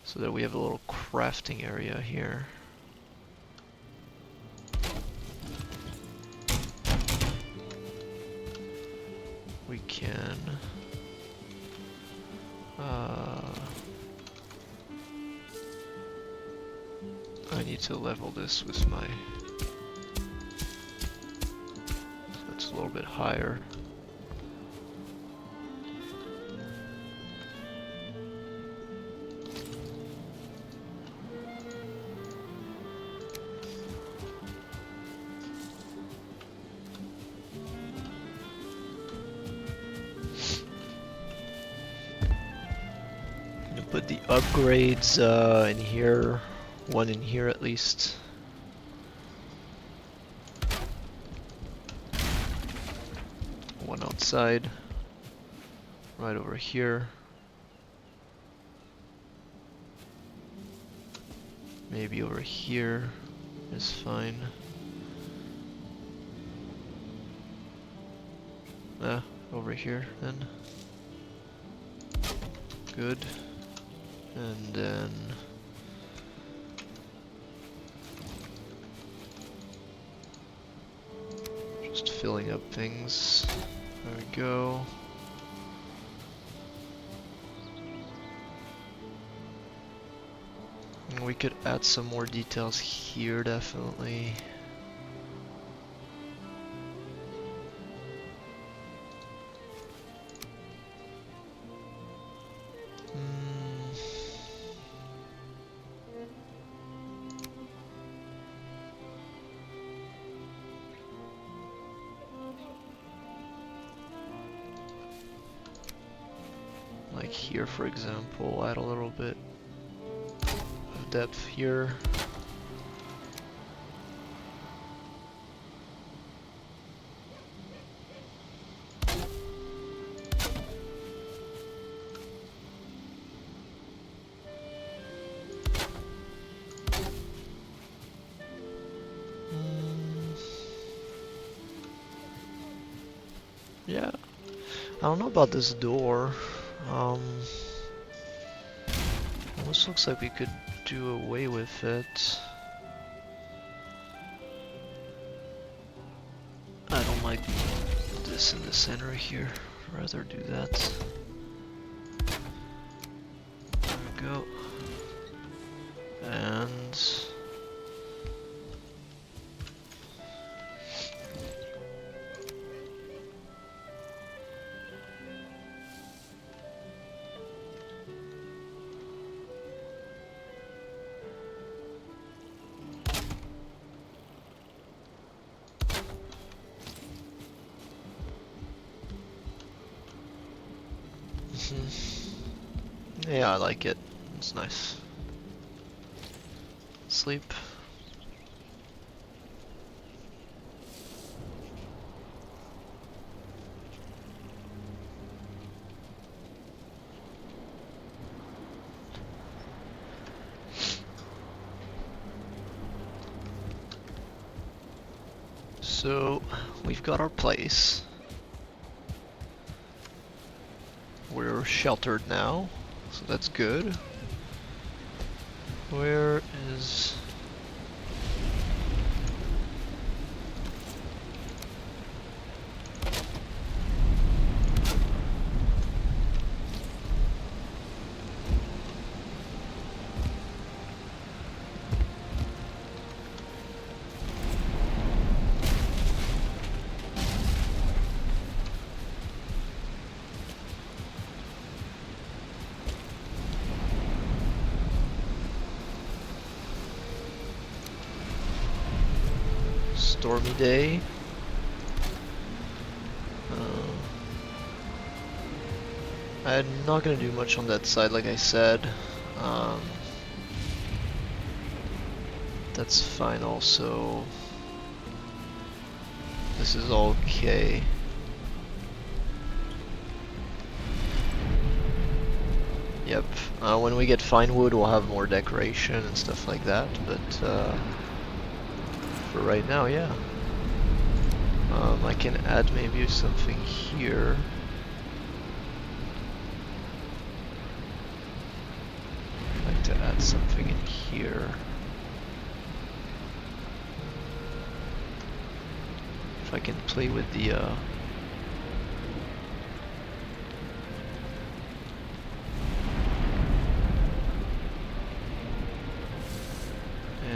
so that we have a little crafting area here. We can I need to level this with my, so it's a little bit higher. I'm gonna put the upgrades in here. One in here at least. One outside. Right over here. Maybe over here is fine. Over here then. Good. And then just filling up things. There we go. And we could add some more details here, definitely. Like here, for example, add a little bit of depth here. Yeah, I don't know about this door. Almost looks like we could do away with it. I don't like this in the center here. I'd rather do that. There we go. And yeah, I like it. It's nice. Sleep. So, we've got our place. We're sheltered now, so that's good. Where is... Stormy day. I'm not gonna do much on that side, like I said. That's fine also. This is okay. Yep. When we get fine wood, we'll have more decoration and stuff like that, but for right now, yeah. I can add maybe something here. I'd like to add something in here. If I can play with the yeah,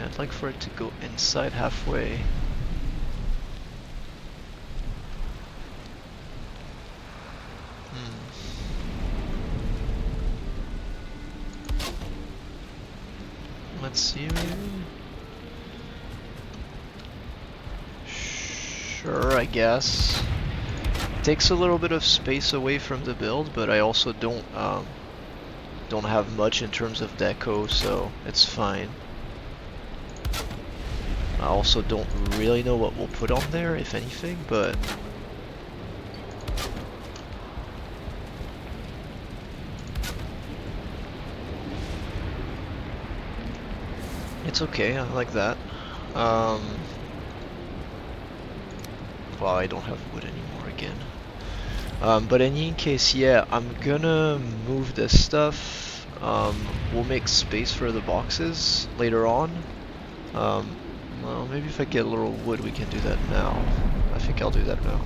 I'd like for it to go inside halfway. Let's see, maybe? Sure, I guess. Takes a little bit of space away from the build, but I also don't have much in terms of deco, so it's fine. I also don't really know what we'll put on there, if anything, but it's okay, I like that. Well, I don't have wood anymore again. But in any case, yeah, I'm gonna move this stuff. We'll make space for the boxes later on. Well, maybe if I get a little wood, we can do that now. I think I'll do that now.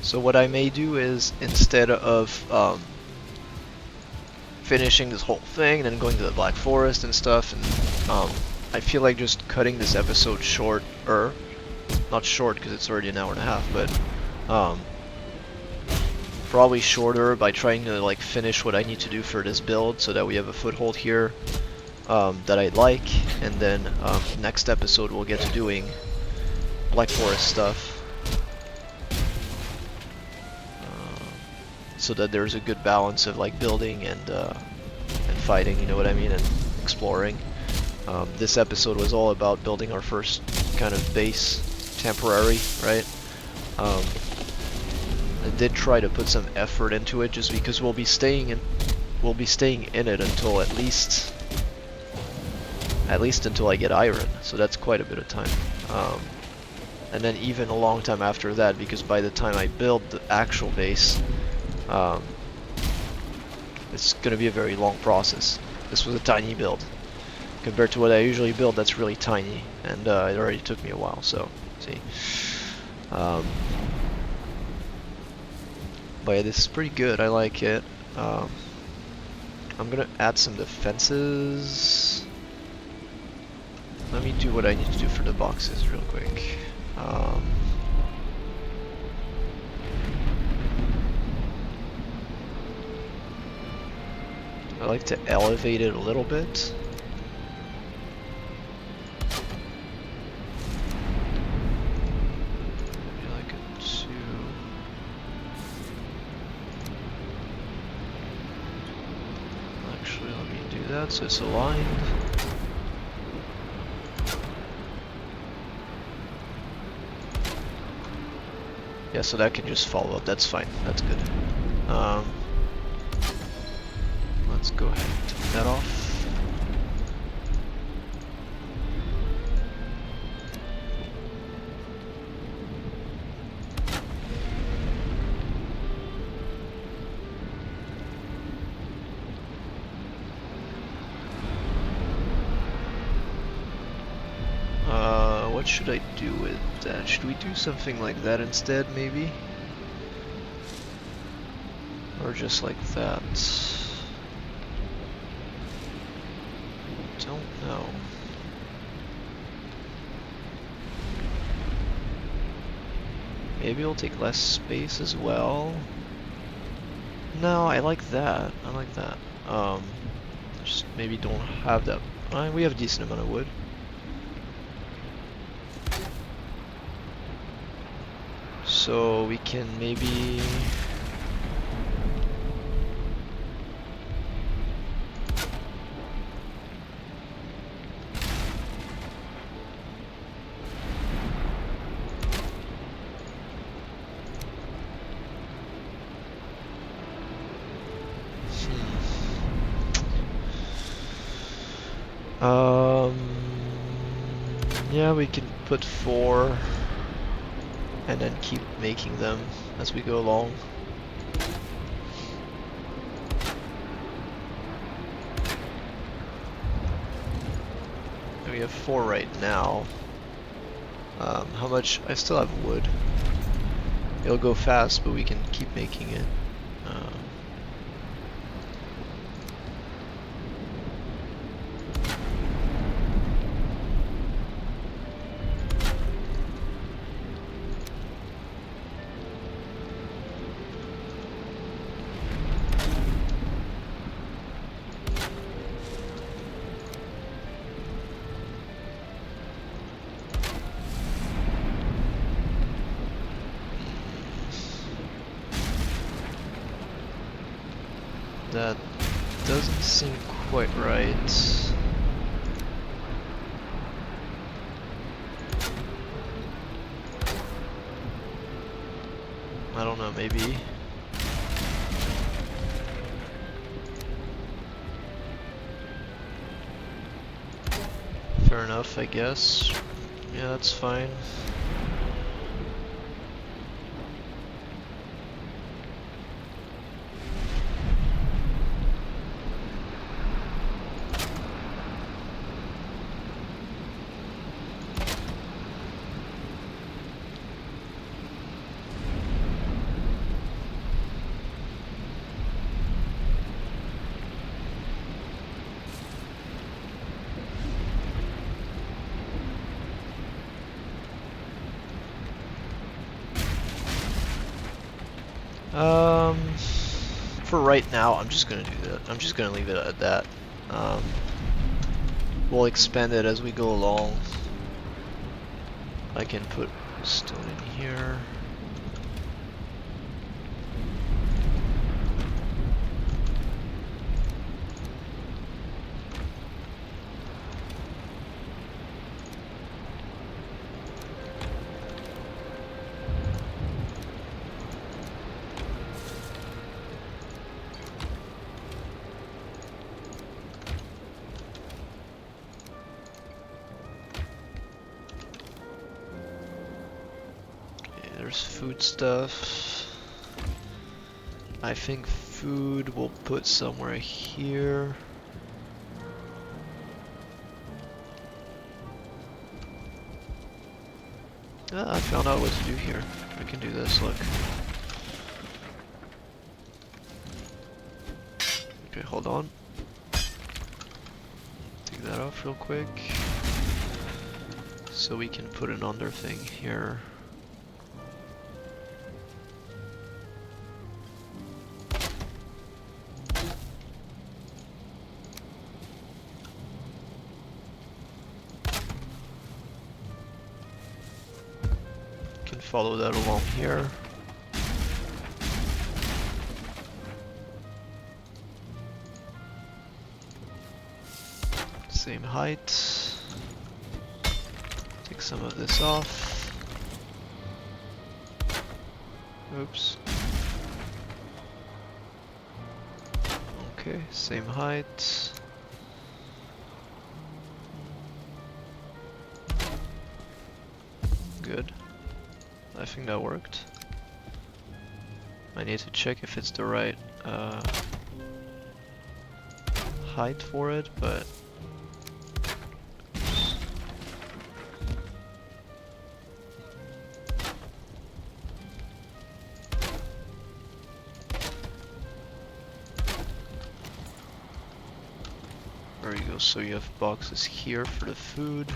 So what I may do is, instead of finishing this whole thing and then going to the Black Forest and stuff, and I feel like just cutting this episode shorter, not short because it's already an hour and a half, but probably shorter by trying to like finish what I need to do for this build so that we have a foothold here that I like, and then next episode we'll get to doing Black Forest stuff. So that there's a good balance of like building and fighting, you know what I mean, and exploring. This episode was all about building our first kind of base, temporary, right? I did try to put some effort into it, just because we'll be staying in it until at least until I get iron. So that's quite a bit of time. And then even a long time after that, because by the time I build the actual base, it's going to be a very long process. This was a tiny build compared to what I usually build. That's really tiny, and it already took me a while. So, see, but yeah, this is pretty good. I like it. I'm gonna add some defenses. Let me do what I need to do for the boxes real quick. I like to elevate it a little bit. Maybe like a 2. Actually, let me do that so it's aligned. Yeah, so that can just follow up. That's fine. That's good. Let's go ahead and take that off. What should I do with that? Should we do something like that instead, maybe? Or just like that? Don't know. Maybe it'll take less space as well. No, I like that. I like that. Just maybe don't have that. We have a decent amount of wood. So we can maybe... yeah, we can put 4 and then keep making them as we go along. We have 4 right now. How much? I still have wood. It'll go fast, but we can keep making it. That doesn't seem quite right. I don't know, maybe. Fair enough, I guess. Yeah, that's fine. For right now, I'm just gonna do that. I'm just gonna leave it at that. Um, we'll expand it as we go along. I can put stone in here. There's food stuff. I think food we'll put somewhere here. Ah, I found out what to do here. I can do this, look. Okay, hold on. Take that off real quick. So we can put an under thing here. Follow that along here. Same height. Take some of this off. Oops. Okay, same height. Good. I think that worked. I need to check if it's the right height for it, but there you go. So you have boxes here for the food.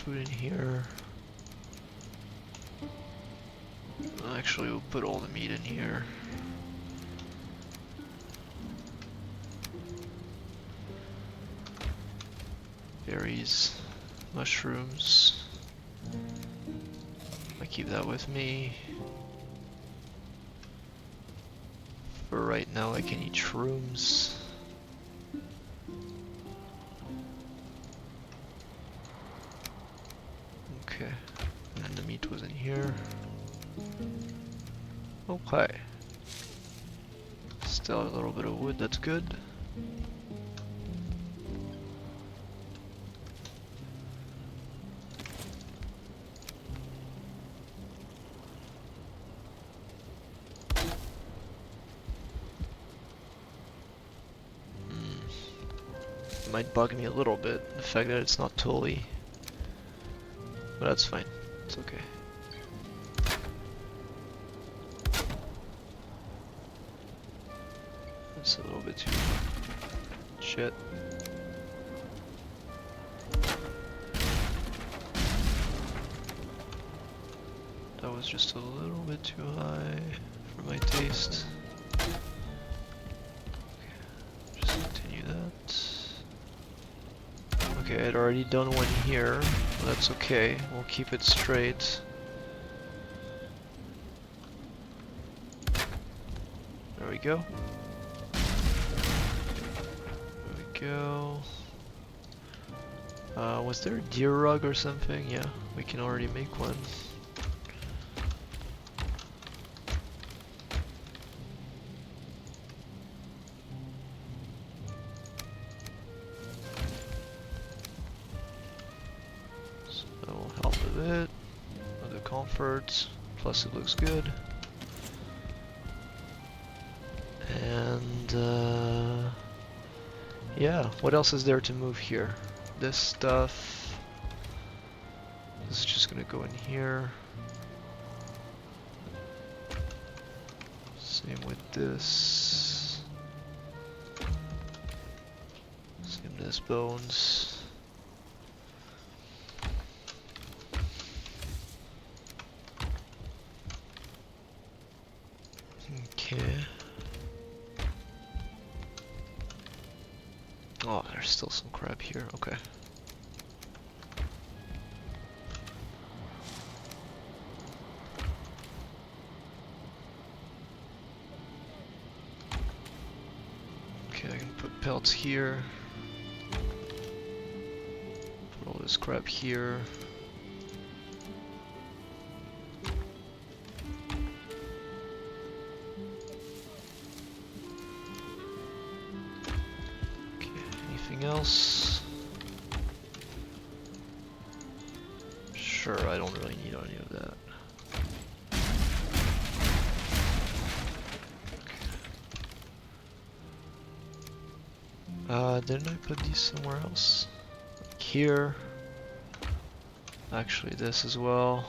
Food in here. Actually, we'll put all the meat in here. Berries, mushrooms. I keep that with me. For right now, I can eat shrooms. Okay, and then the meat was in here. Okay. Still a little bit of wood, that's good. It might bug me a little bit, the fact that it's not totally. But that's fine. It's okay. It's a little bit too shit. That was just a little bit too high for my taste. Okay, just continue that. Okay, I'd already done one here. Well, that's okay. We'll keep it straight. There we go. There we go. Was there a deer rug or something? Yeah, we can already make one. Comfort, plus it looks good. And yeah, what else is there to move here? This stuff, this is just gonna go in here. Same with this. his bones. Okay. Oh, there's still some crab here. Okay. Okay, I can put pelts here. Put all this crap here. Okay, anything else? Sure, I don't really need any of that. Didn't I put these somewhere else? Like here. Actually, this as well.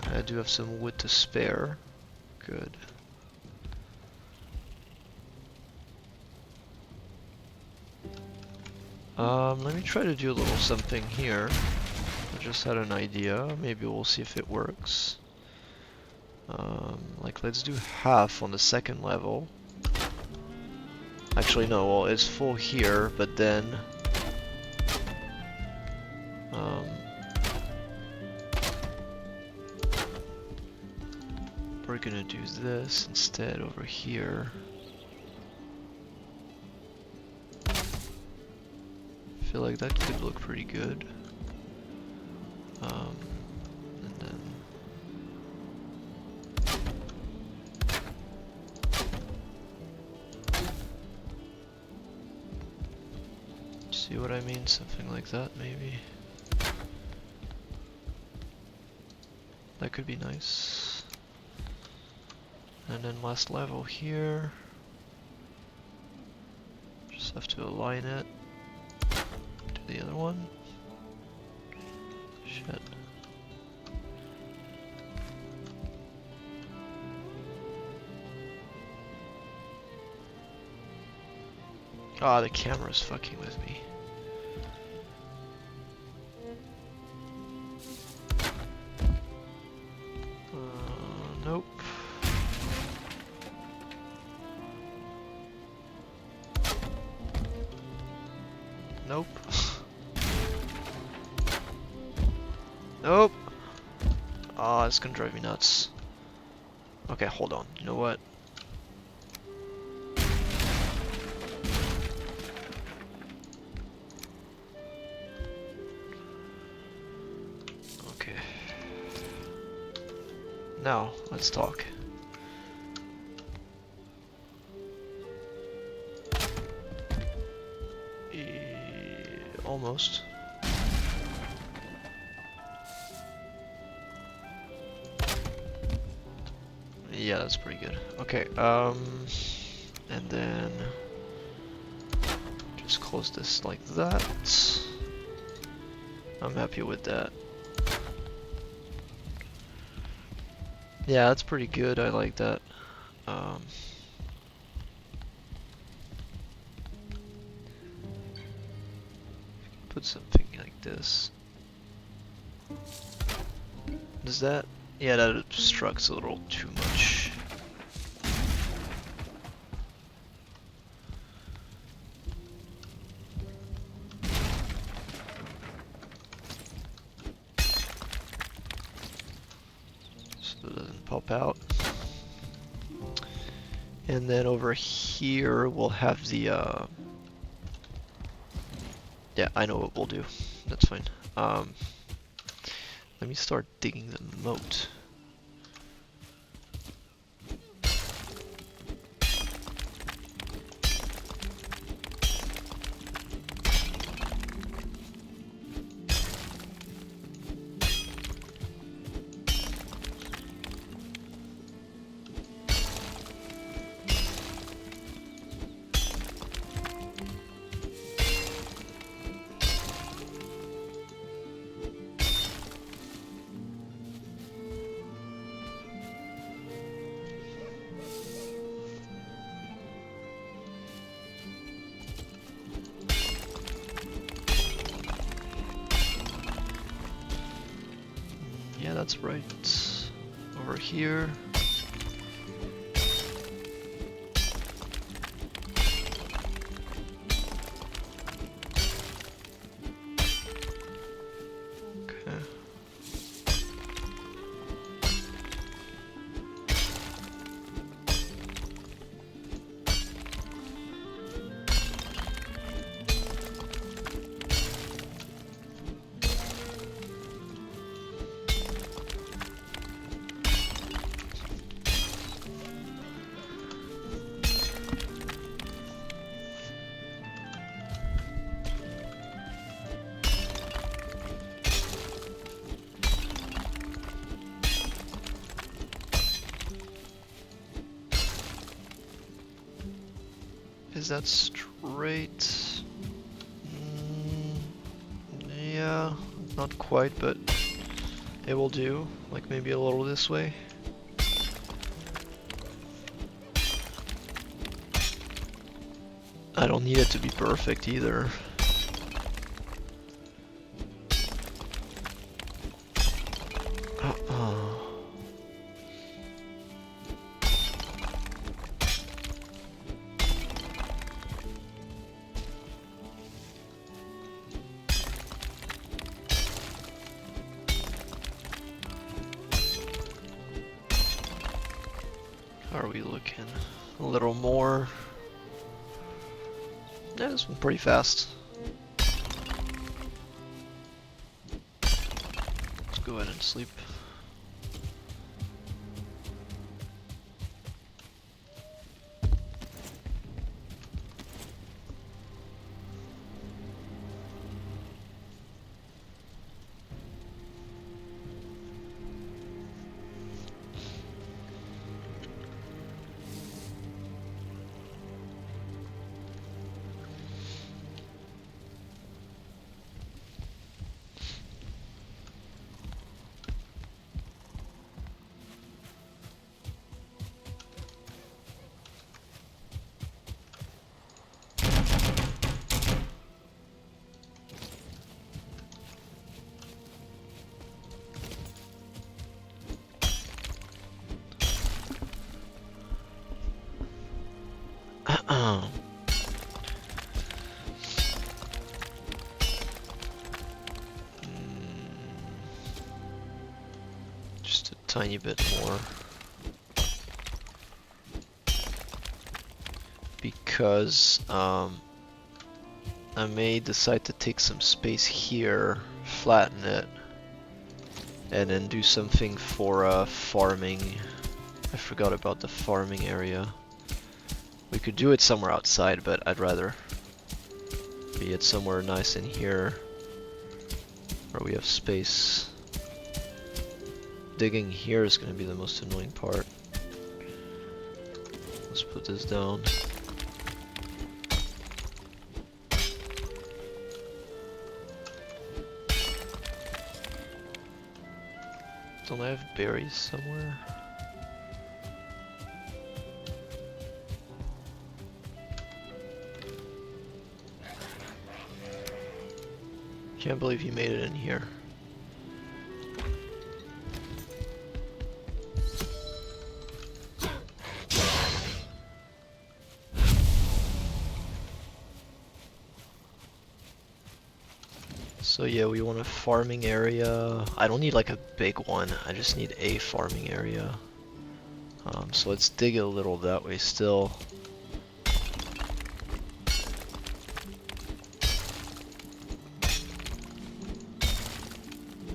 I do have some wood to spare. Good. Let me try to do a little something here. I just had an idea. Maybe we'll see if it works. Like, let's do half on the second level. Actually, no, well, it's full here, but then... we're gonna do this instead over here. I feel like that could look pretty good. And then... see what I mean? Something like that, maybe. That could be nice. And then last level here. Just have to align it to the other one. Shit. Ah, the camera's fucking with me. Nope. Nope. Nope. Ah, it's gonna drive me nuts. Okay, hold on. You know what? Okay. Now, let's talk. Almost. Yeah, that's pretty good. Okay, and then just close this like that. I'm happy with that. Yeah, that's pretty good. I like that. Put something like this. Does that? Yeah, that obstructs a little too much. So it doesn't pop out. And then over here we'll have the yeah, I know what we'll do. That's fine. Let me start digging the moat. that's right over here. Okay. Is that straight? Yeah, not quite, but it will do. Like maybe a little this way. I don't need it to be perfect either. How are we looking? A little more. Yeah, this went pretty fast. Let's go ahead and sleep. Just a tiny bit more. Because I may decide to take some space here, flatten it, and then do something for farming. I forgot about the farming area. We could do it somewhere outside, but I'd rather be it somewhere nice in here where we have space. Digging here is going to be the most annoying part. Let's put this down. Don't I have berries somewhere? Can't believe you made it in here. So yeah, we want a farming area. I don't need like a big one, I just need a farming area. So let's dig a little that way still.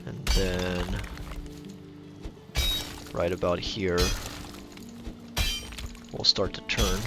And then right about here, we'll start to turn.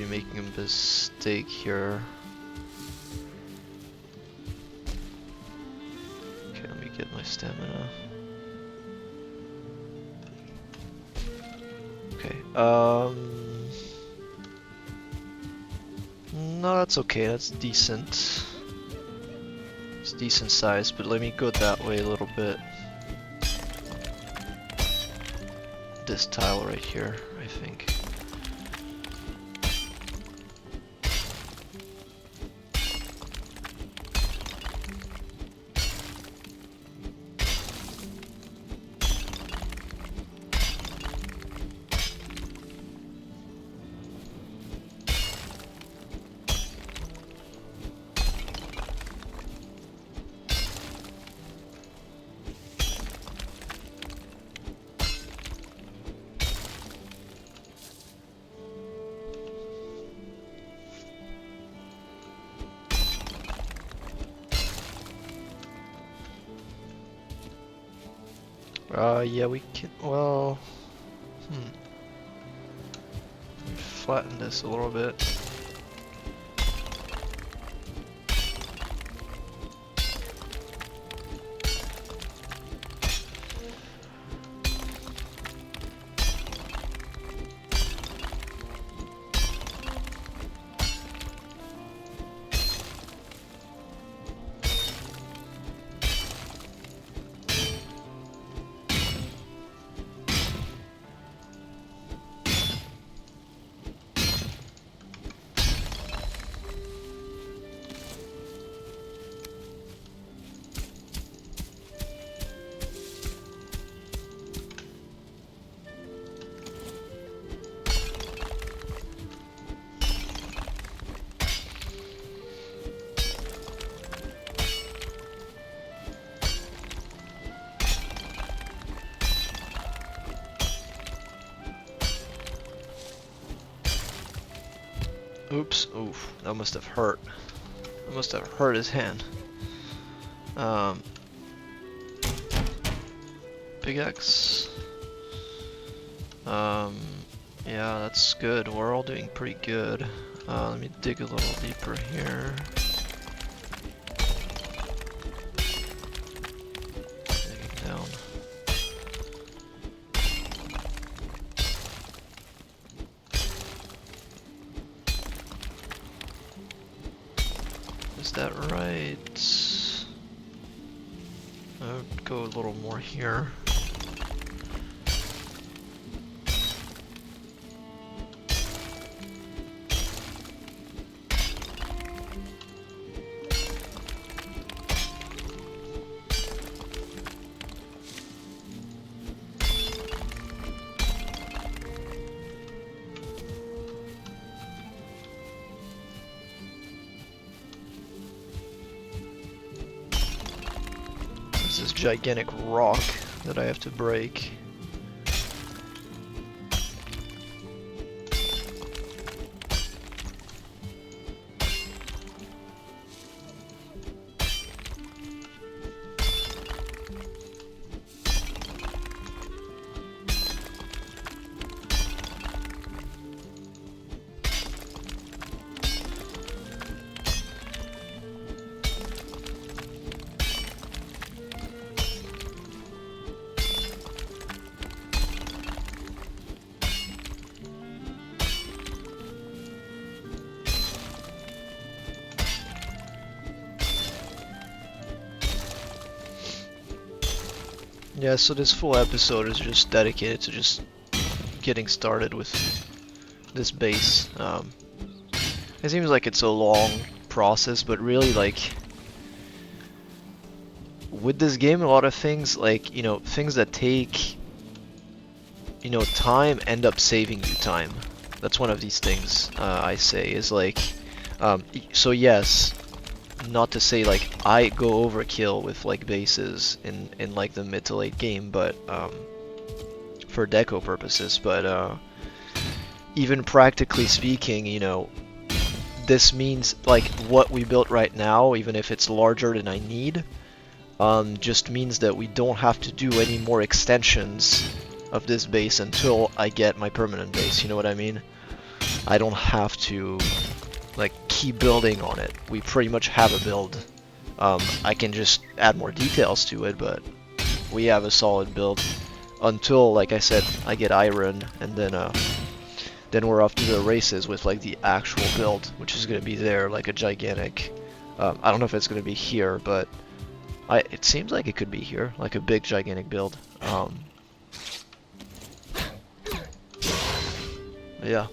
be making a mistake here. Okay, let me get my stamina. Okay, no, that's okay, that's decent. It's decent size, but let me go that way a little bit. This tile right here, I think. Yeah, we can, well, let me flatten this a little bit. Oops, oof, that must have hurt. That must have hurt his hand. Pickaxe. Yeah, that's good. We're all doing pretty good. Let me dig a little deeper here. Digging down. Is that right? I would go a little more here. This gigantic rock that I have to break. Yeah, so this full episode is just dedicated to just getting started with this base. It seems like it's a long process, but really, like, with this game, a lot of things, like, you know, things that take, you know, time end up saving you time. That's one of these things I say is like, so yes, not to say like I go overkill with like bases in like the mid to late game, but for deco purposes, but even practically speaking, you know, this means like what we built right now, even if it's larger than I need, just means that we don't have to do any more extensions of this base until I get my permanent base, you know what I mean? I don't have to like keep building on it. We pretty much have a build. I can just add more details to it, but we have a solid build until, like I said, I get iron, and then we're off to the races with like the actual build, which is gonna be there, like a gigantic. I don't know if it's gonna be here, but it seems like it could be here, like a big gigantic build. Yeah.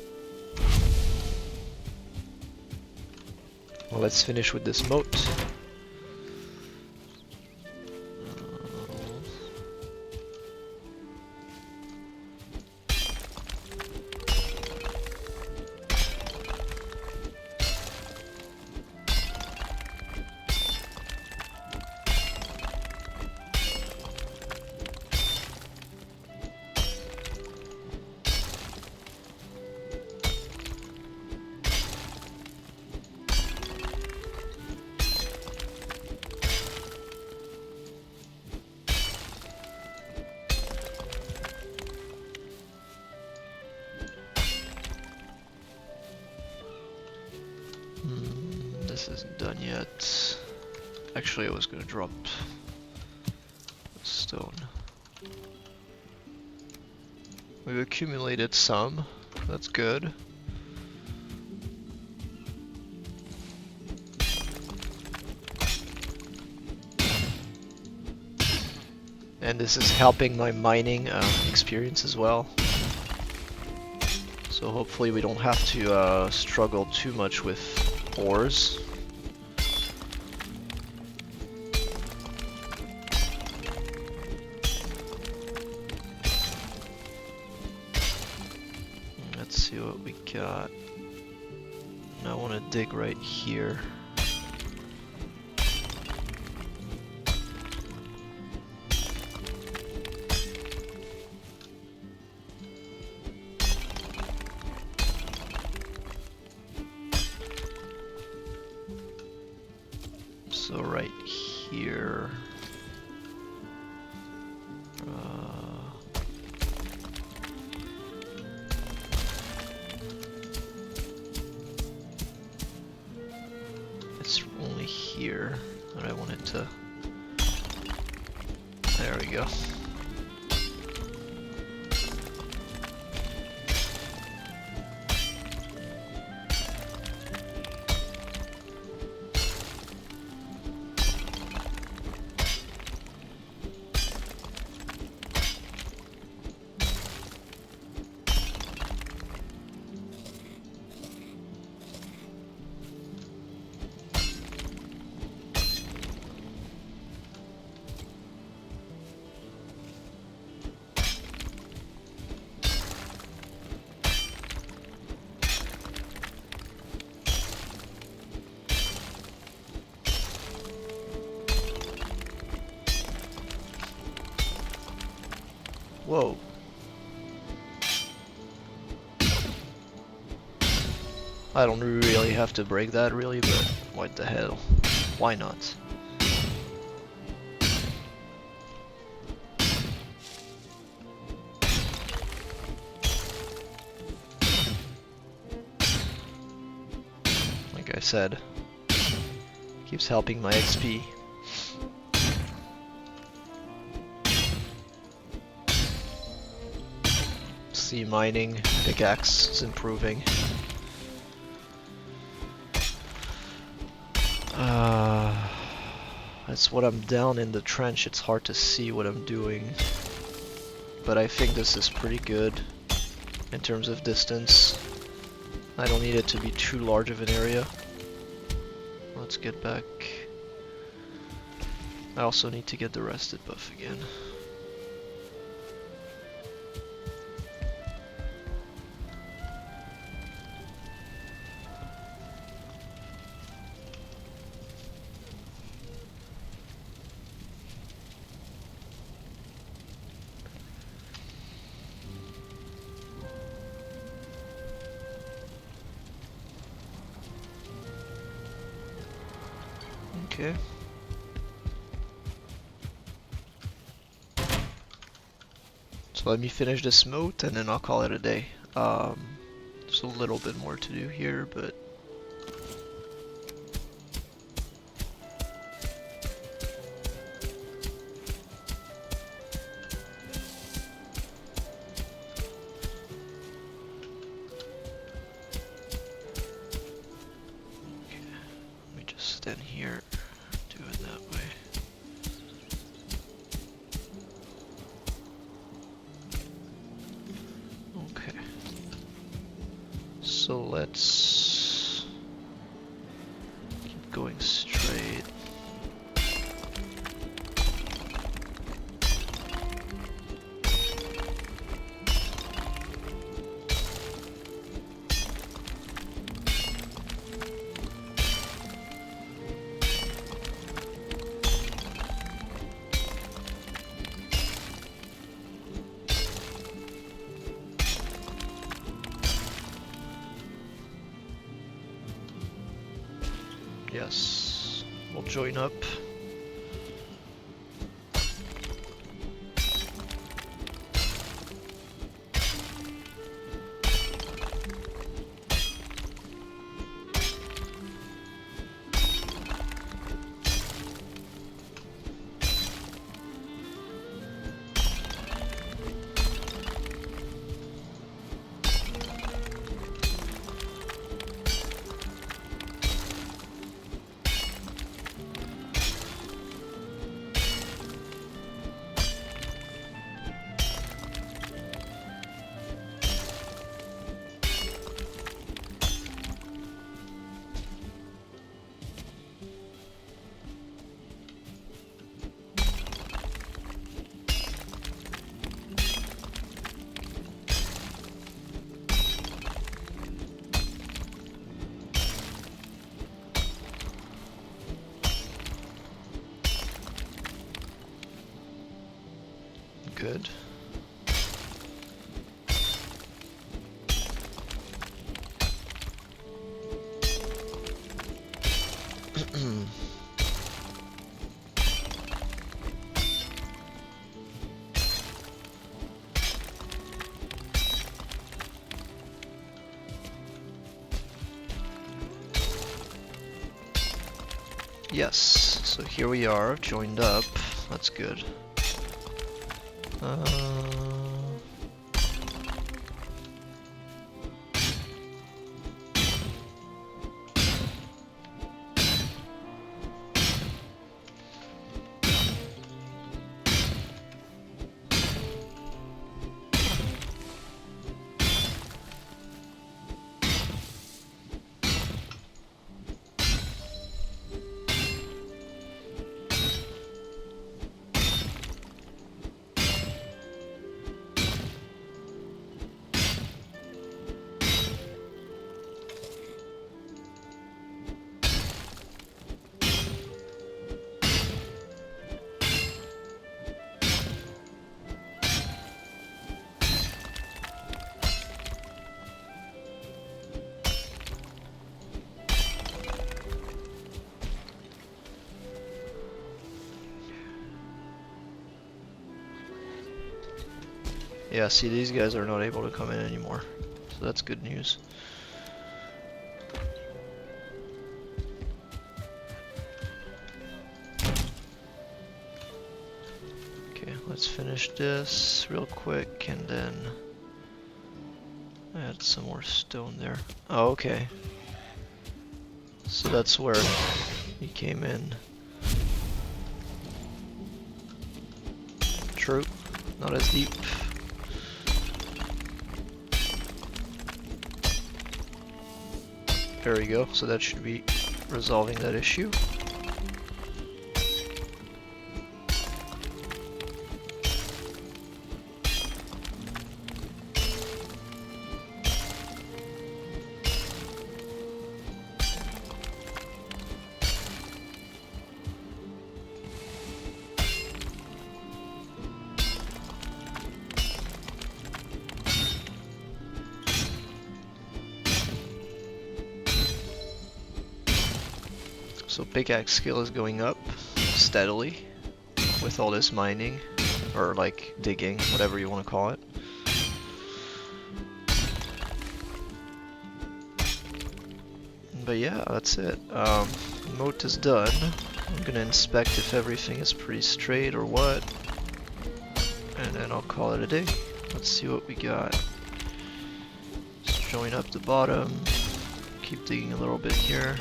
Well, let's finish with this moat. This isn't done yet. Actually, I was gonna drop stone. We've accumulated some. That's good. And this is helping my mining experience as well. So hopefully we don't have to struggle too much with ores. Let's see what we got. I want to dig right here. So right here, it's only here that I wanted to, there we go. Whoa. I don't really have to break that really, but what the hell? Why not? Like I said, keeps helping my XP. See, mining, pickaxe is improving. That's what I'm down in the trench, it's hard to see what I'm doing. But I think this is pretty good in terms of distance. I don't need it to be too large of an area. Let's get back. I also need to get the rested buff again. Okay. So let me finish this moat and then I'll call it a day. So There's a little bit more to do here, but stand here, do it that way. Okay. So let's keep going straight. Yes, we'll join up. Good. Yes, so here we are, joined up. That's good. Yeah, see, these guys are not able to come in anymore, so that's good news. Okay, let's finish this real quick and then add some more stone there. Oh, okay. So that's where he came in. True, not as deep. There we go, so that should be resolving that issue. So pickaxe skill is going up steadily with all this mining, or like digging, whatever you want to call it. But yeah, that's it. Moat is done. I'm gonna inspect if everything is pretty straight or what. And then I'll call it a day. Let's see what we got. Just join up the bottom. Keep digging a little bit here.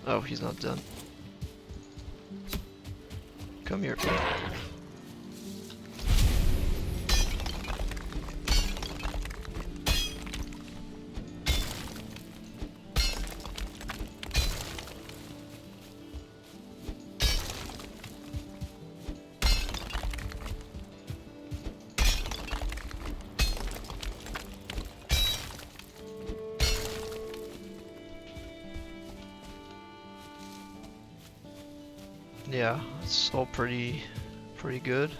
Oh, he's not done. Come here. Yeah, it's all pretty good.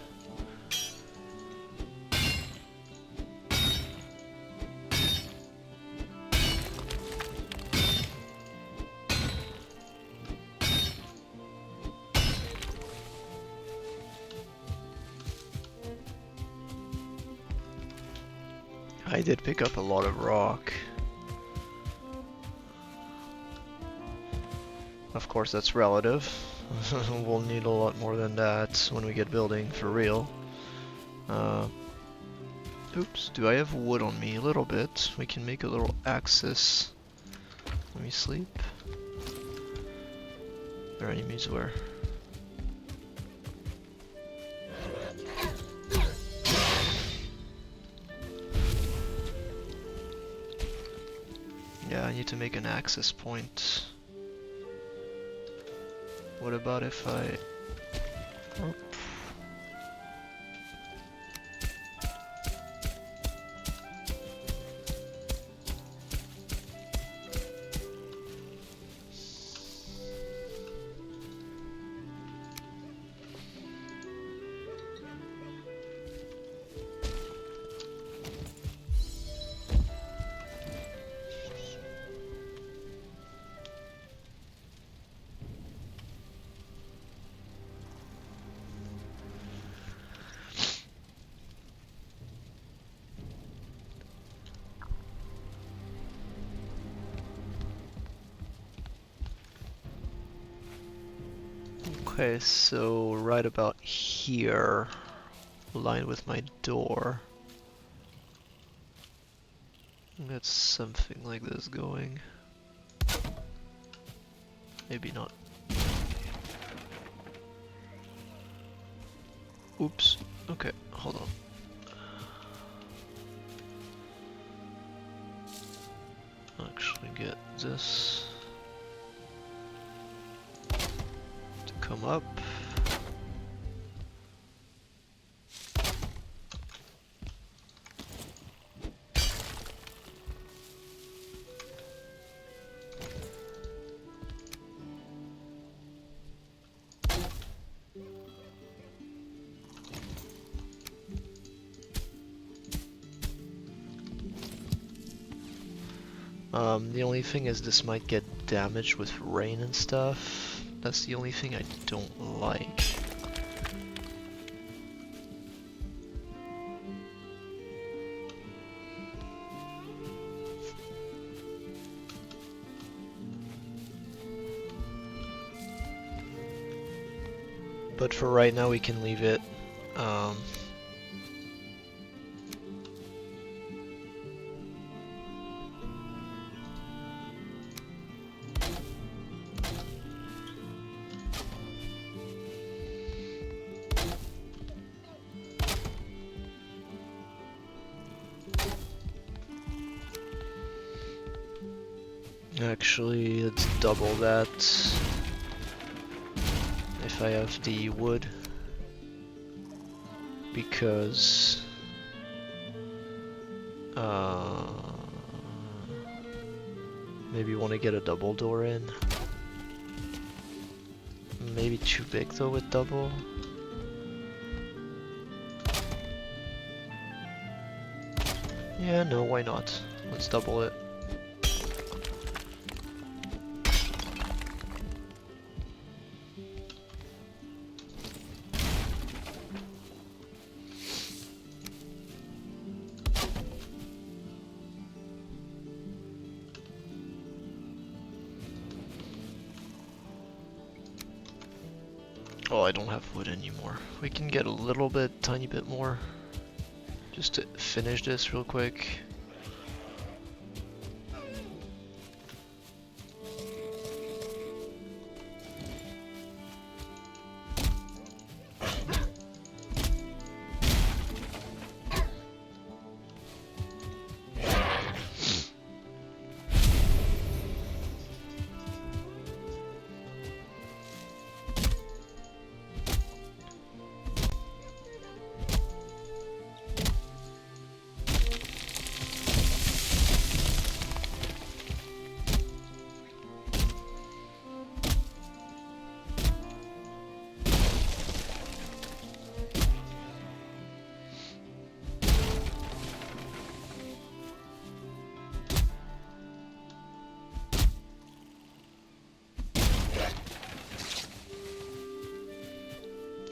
I did pick up a lot of rock. Of course, that's relative. We'll need a lot more than that when we get building for real. Oops, do I have wood on me? A little bit. We can make a little axis. Let me sleep. Our enemies were. Yeah, I need to make an access point. What about if I... Oh. Okay, so right about here, aligned with my door. Get something like this going. Maybe not. Oops. Okay, hold on. Actually get this to come up. The only thing is this might get damaged with rain and stuff. That's the only thing I don't like. But for right now we can leave it. Actually, let's double that if I have the wood, because maybe want to get a double door in. Maybe too big though with double. Yeah, no, why not? Let's double it. Oh, I don't have wood anymore. We can get a little bit, tiny bit more. Just to finish this real quick.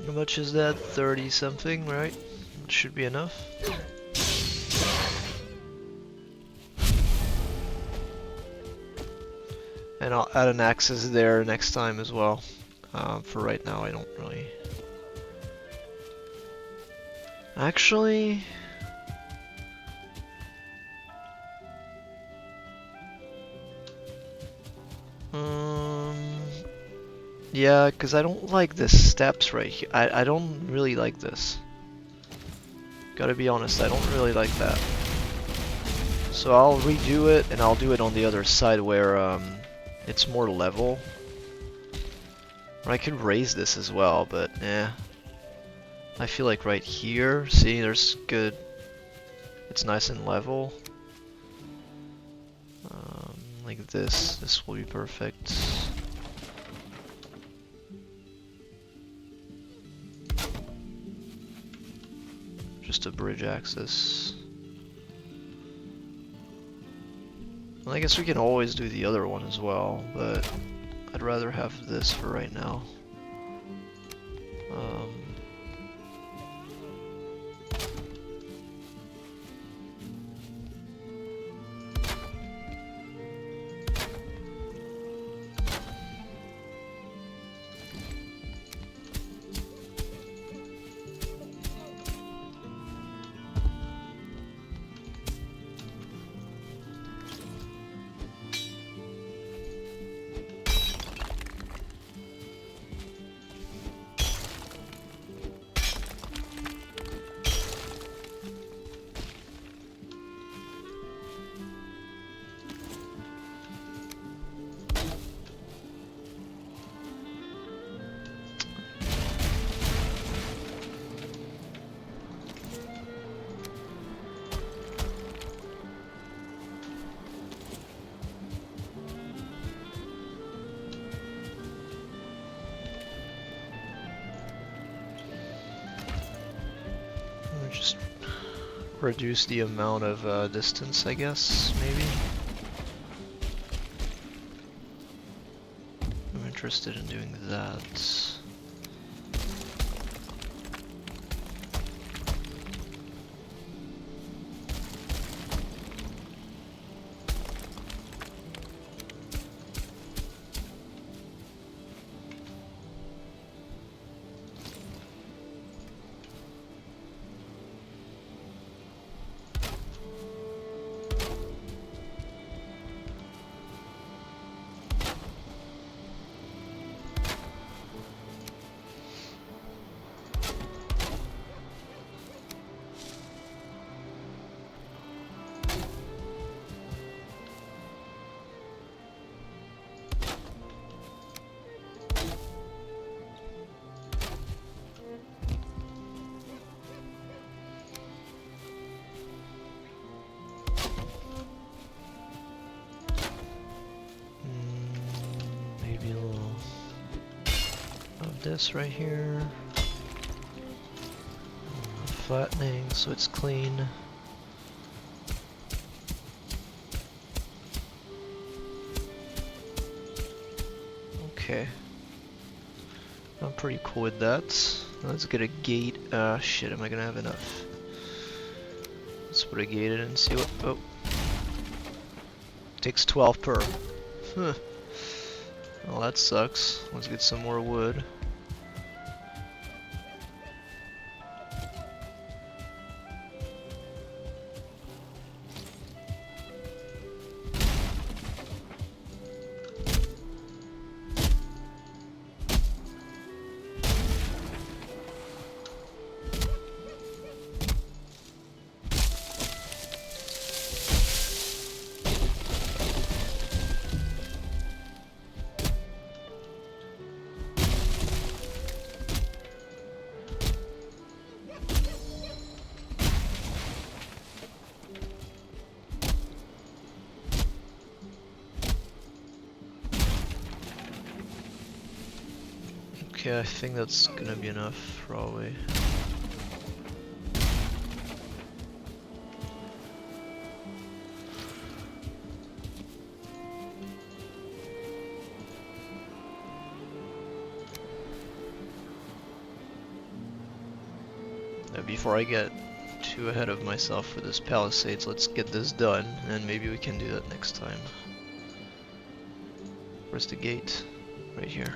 How much is that? 30 something, right? It should be enough. And I'll add an axis there next time as well. For right now, I don't really... Actually... Yeah, because I don't like the steps right here. I don't really like this. Gotta be honest, I don't really like that. So I'll redo it, and I'll do it on the other side where it's more level. Or I could raise this as well, but I feel like right here, see, there's good... It's nice and level. Like this will be perfect. Just a bridge axis. Well, I guess we can always do the other one as well, but I'd rather have this for right now. Just reduce the amount of distance, I guess, maybe. I'm interested in doing that. This right here, flattening so it's clean. Okay, I'm pretty cool with that. Let's get a gate. Shit, am I gonna have enough? Let's put a gate in and see what. Oh, takes 12 per. Huh. Well, that sucks. Let's get some more wood. Okay, I think that's gonna be enough, probably. Before I get too ahead of myself for this palisades, let's get this done, and maybe we can do that next time. Where's the gate? Right here.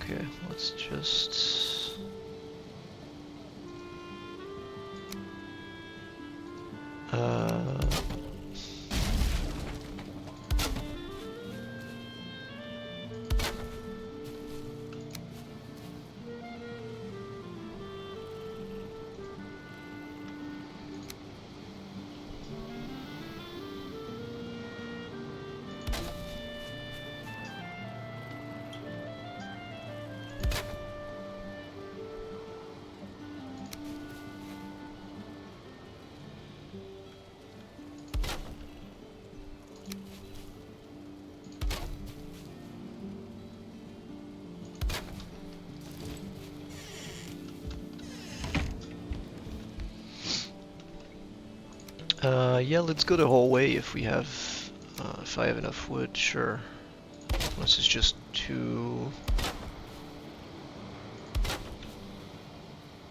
Okay, let's just... yeah, let's go the whole way if we have, if I have enough wood, sure. This is just 2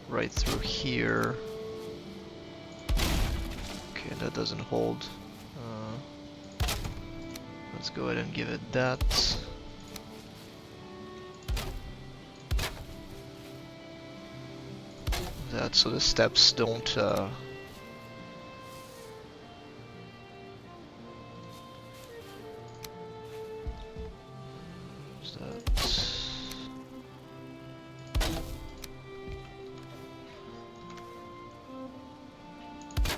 right through here. Okay, that doesn't hold. Let's go ahead and give it that. That, so the steps don't,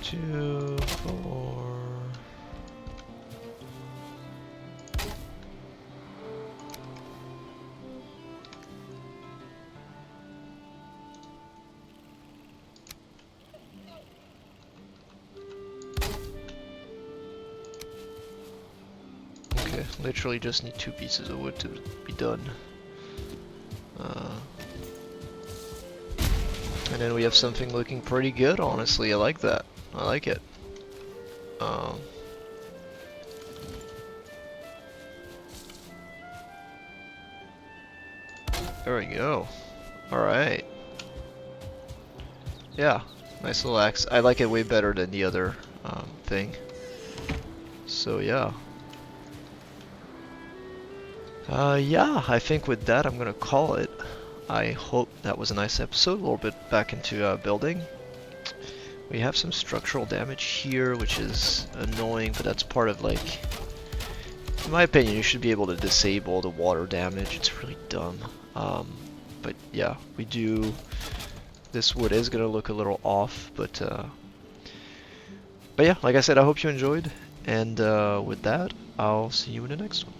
Two, 4. Okay, literally just need 2 pieces of wood to be done. And then we have something looking pretty good, honestly. I like that. I like it. There we go. Alright. Yeah, nice little axe. I like it way better than the other thing. So yeah. Yeah, I think with that I'm gonna call it. I hope that was a nice episode, a little bit back into building. We have some structural damage here, which is annoying, but that's part of, like, in my opinion, you should be able to disable the water damage. It's really dumb. But yeah, we do, this wood is gonna look a little off, but yeah, like I said, I hope you enjoyed, and with that, I'll see you in the next one.